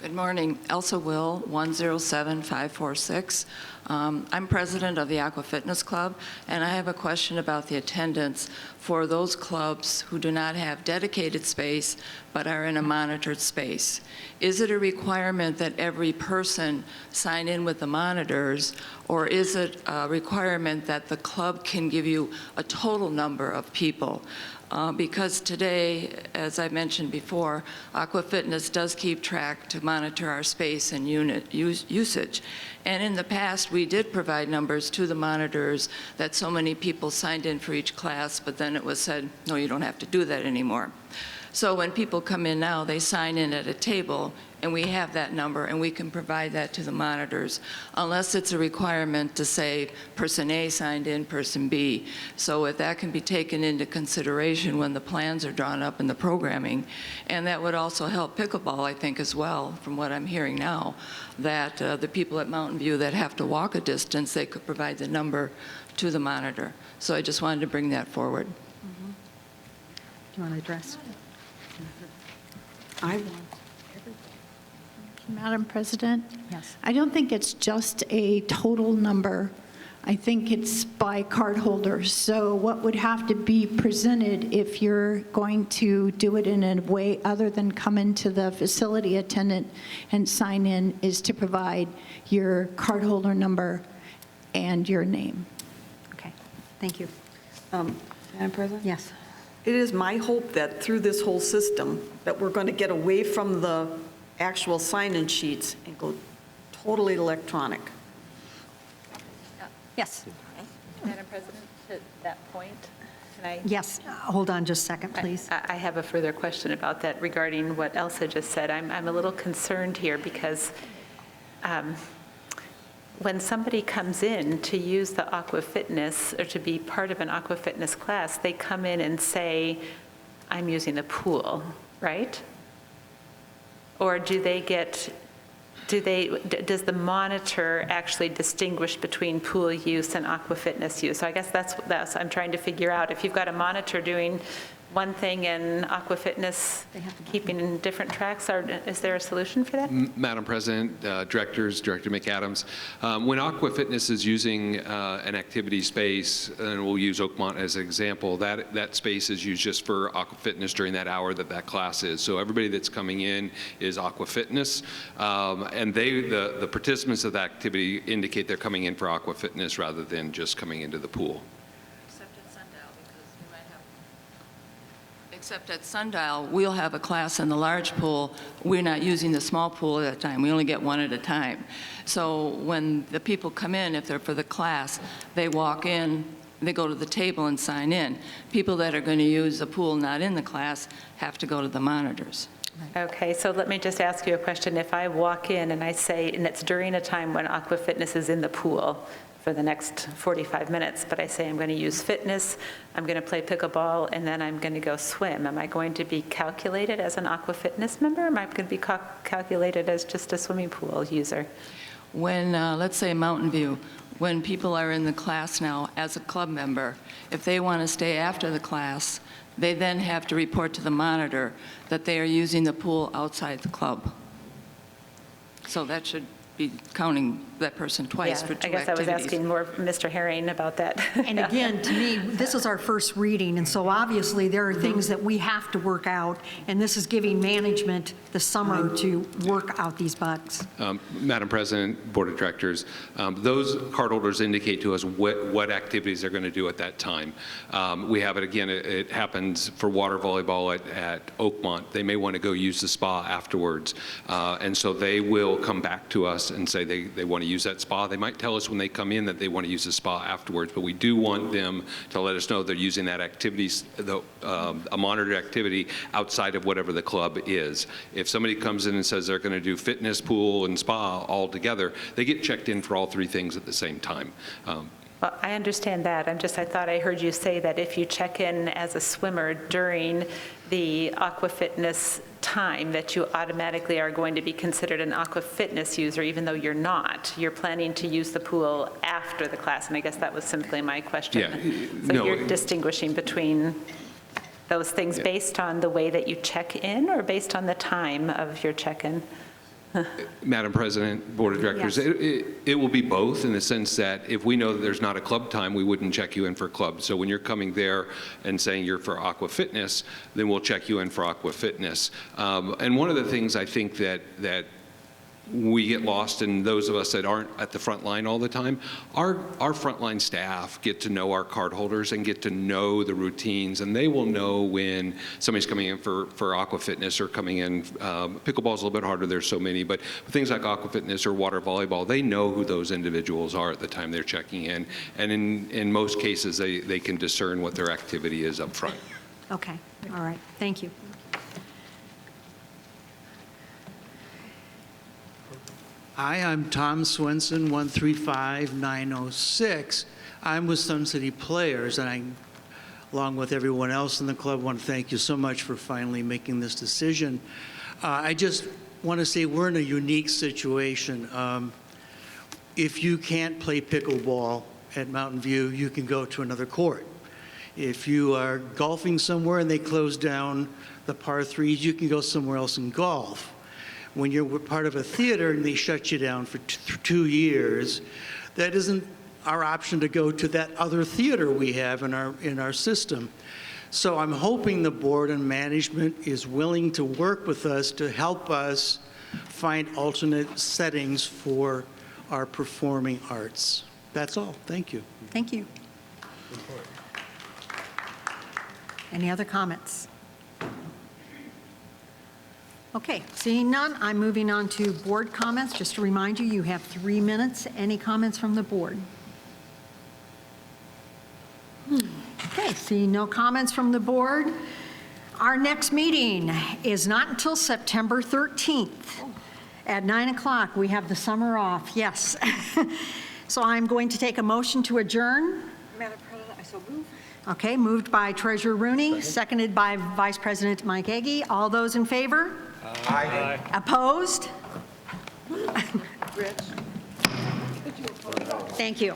Good morning. Elsa Will, 107546. I'm president of the Aqua Fitness Club, and I have a question about the attendance for those clubs who do not have dedicated space but are in a monitored space. Is it a requirement that every person sign in with the monitors, or is it a requirement that the club can give you a total number of people? Because today, as I mentioned before, Aqua Fitness does keep track to monitor our space and unit usage. And in the past, we did provide numbers to the monitors that so many people signed in for each class, but then it was said, no, you don't have to do that anymore. So when people come in now, they sign in at a table, and we have that number, and we can provide that to the monitors, unless it's a requirement to say person A signed in, person B. So if that can be taken into consideration when the plans are drawn up in the programming, and that would also help pickleball, I think, as well, from what I'm hearing now, that the people at Mountain View that have to walk a distance, they could provide the number to the monitor. So I just wanted to bring that forward. Do you want to address? Madam President? Yes. I don't think it's just a total number. I think it's by cardholders. So what would have to be presented if you're going to do it in a way other than come into the facility attendant and sign in is to provide your cardholder number and your name. Okay, thank you. Madam President? Yes. It is my hope that through this whole system, that we're going to get away from the actual sign-in sheets and go totally electronic. Yes. Madam President, to that point, can I? Yes, hold on just a second, please. I have a further question about that regarding what Elsa just said. I'm a little concerned here because when somebody comes in to use the Aqua Fitness or to be part of an Aqua Fitness class, they come in and say, I'm using the pool, right? Or does the monitor actually distinguish between pool use and Aqua Fitness use? So I guess that's I'm trying to figure out. If you've got a monitor doing one thing and Aqua Fitness keeping in different tracks, is there a solution for that? Madam President, Directors, Director McAdams, when Aqua Fitness is using an activity space, and we'll use Oakmont as an example, that space is used just for Aqua Fitness during that hour that class is. So everybody that's coming in is Aqua Fitness, and the participants of the activity indicate they're coming in for Aqua Fitness rather than just coming into the pool. Except at Sundial, we'll have a class in the large pool. We're not using the small pool at a time. We only get one at a time. So when the people come in, if they're for the class, they walk in, they go to the table and sign in. People that are going to use the pool not in the class have to go to the monitors. Okay, so let me just ask you a question. If I walk in and I say, and it's during a time when Aqua Fitness is in the pool for the next 45 minutes, but I say I'm going to use fitness, I'm going to play pickleball, and then I'm going to go swim. Am I going to be calculated as an Aqua Fitness member, or am I going to be calculated as just a swimming pool user? When, let's say Mountain View, when people are in the class now as a club member, if they want to stay after the class, they then have to report to the monitor that they are using the pool outside the club. So that should be counting that person twice for two activities. I guess I was asking more Mr. Herring about that. And again, to me, this is our first reading, and so obviously there are things that we have to work out, and this is giving management the summer to work out these bugs. Madam President, Board of Directors, those cardholders indicate to us what activities they're going to do at that time. We have it again, it happens for water volleyball at Oakmont. They may want to go use the spa afterwards, and so they will come back to us and say they want to use that spa. They might tell us when they come in that they want to use the spa afterwards, but we do want them to let us know they're using that activity, a monitored activity outside of whatever the club is. If somebody comes in and says they're going to do fitness, pool, and spa all together, they get checked in for all three things at the same time. Well, I understand that. I thought I heard you say that if you check in as a swimmer during the Aqua Fitness time, that you automatically are going to be considered an Aqua Fitness user, even though you're not. You're planning to use the pool after the class, and I guess that was simply my question. Yeah, so no, you're distinguishing between those things based on the way that you check in, or based on the time of your check-in? Madam President, Board of Directors, yes. It will be both in the sense that if we know that there's not a club time, we wouldn't check you in for club. So when you're coming there and saying you're for Aqua Fitness, then we'll check you in for Aqua Fitness. And one of the things I think that we get lost, and those of us that aren't at the front line all the time, our frontline staff get to know our cardholders and get to know the routines, and they will know when somebody's coming in for Aqua Fitness or coming in. Pickleball's a little bit harder, there's so many, but things like Aqua Fitness or water volleyball, they know who those individuals are at the time they're checking in, and in most cases, they can discern what their activity is up front. Okay, all right, thank you. Hi, I'm Tom Swenson, 135906. I'm with Sun City Players, and I, along with everyone else in the club, want to thank you so much for finally making this decision. I just want to say we're in a unique situation. If you can't play pickleball at Mountain View, you can go to another court. If you are golfing somewhere and they close down the par threes, you can go somewhere else and golf. When you're part of a theater and they shut you down for 2 years, that isn't our option to go to that other theater we have in our system. So I'm hoping the board and management is willing to work with us to help us find alternate settings for our performing arts. That's all. Thank you. Thank you. Any other comments? Okay, seeing none, I'm moving on to board comments. Just to remind you, you have 3 minutes. Any comments from the board? Okay, seeing no comments from the board, our next meeting is not until September 13th at 9 o'clock. We have the summer off, yes. So I'm going to take a motion to adjourn. Madam President, I so move. Okay, moved by Treasurer Rooney, seconded by Vice President Mike Agee. All those in favor? Aye. Opposed? Thank you.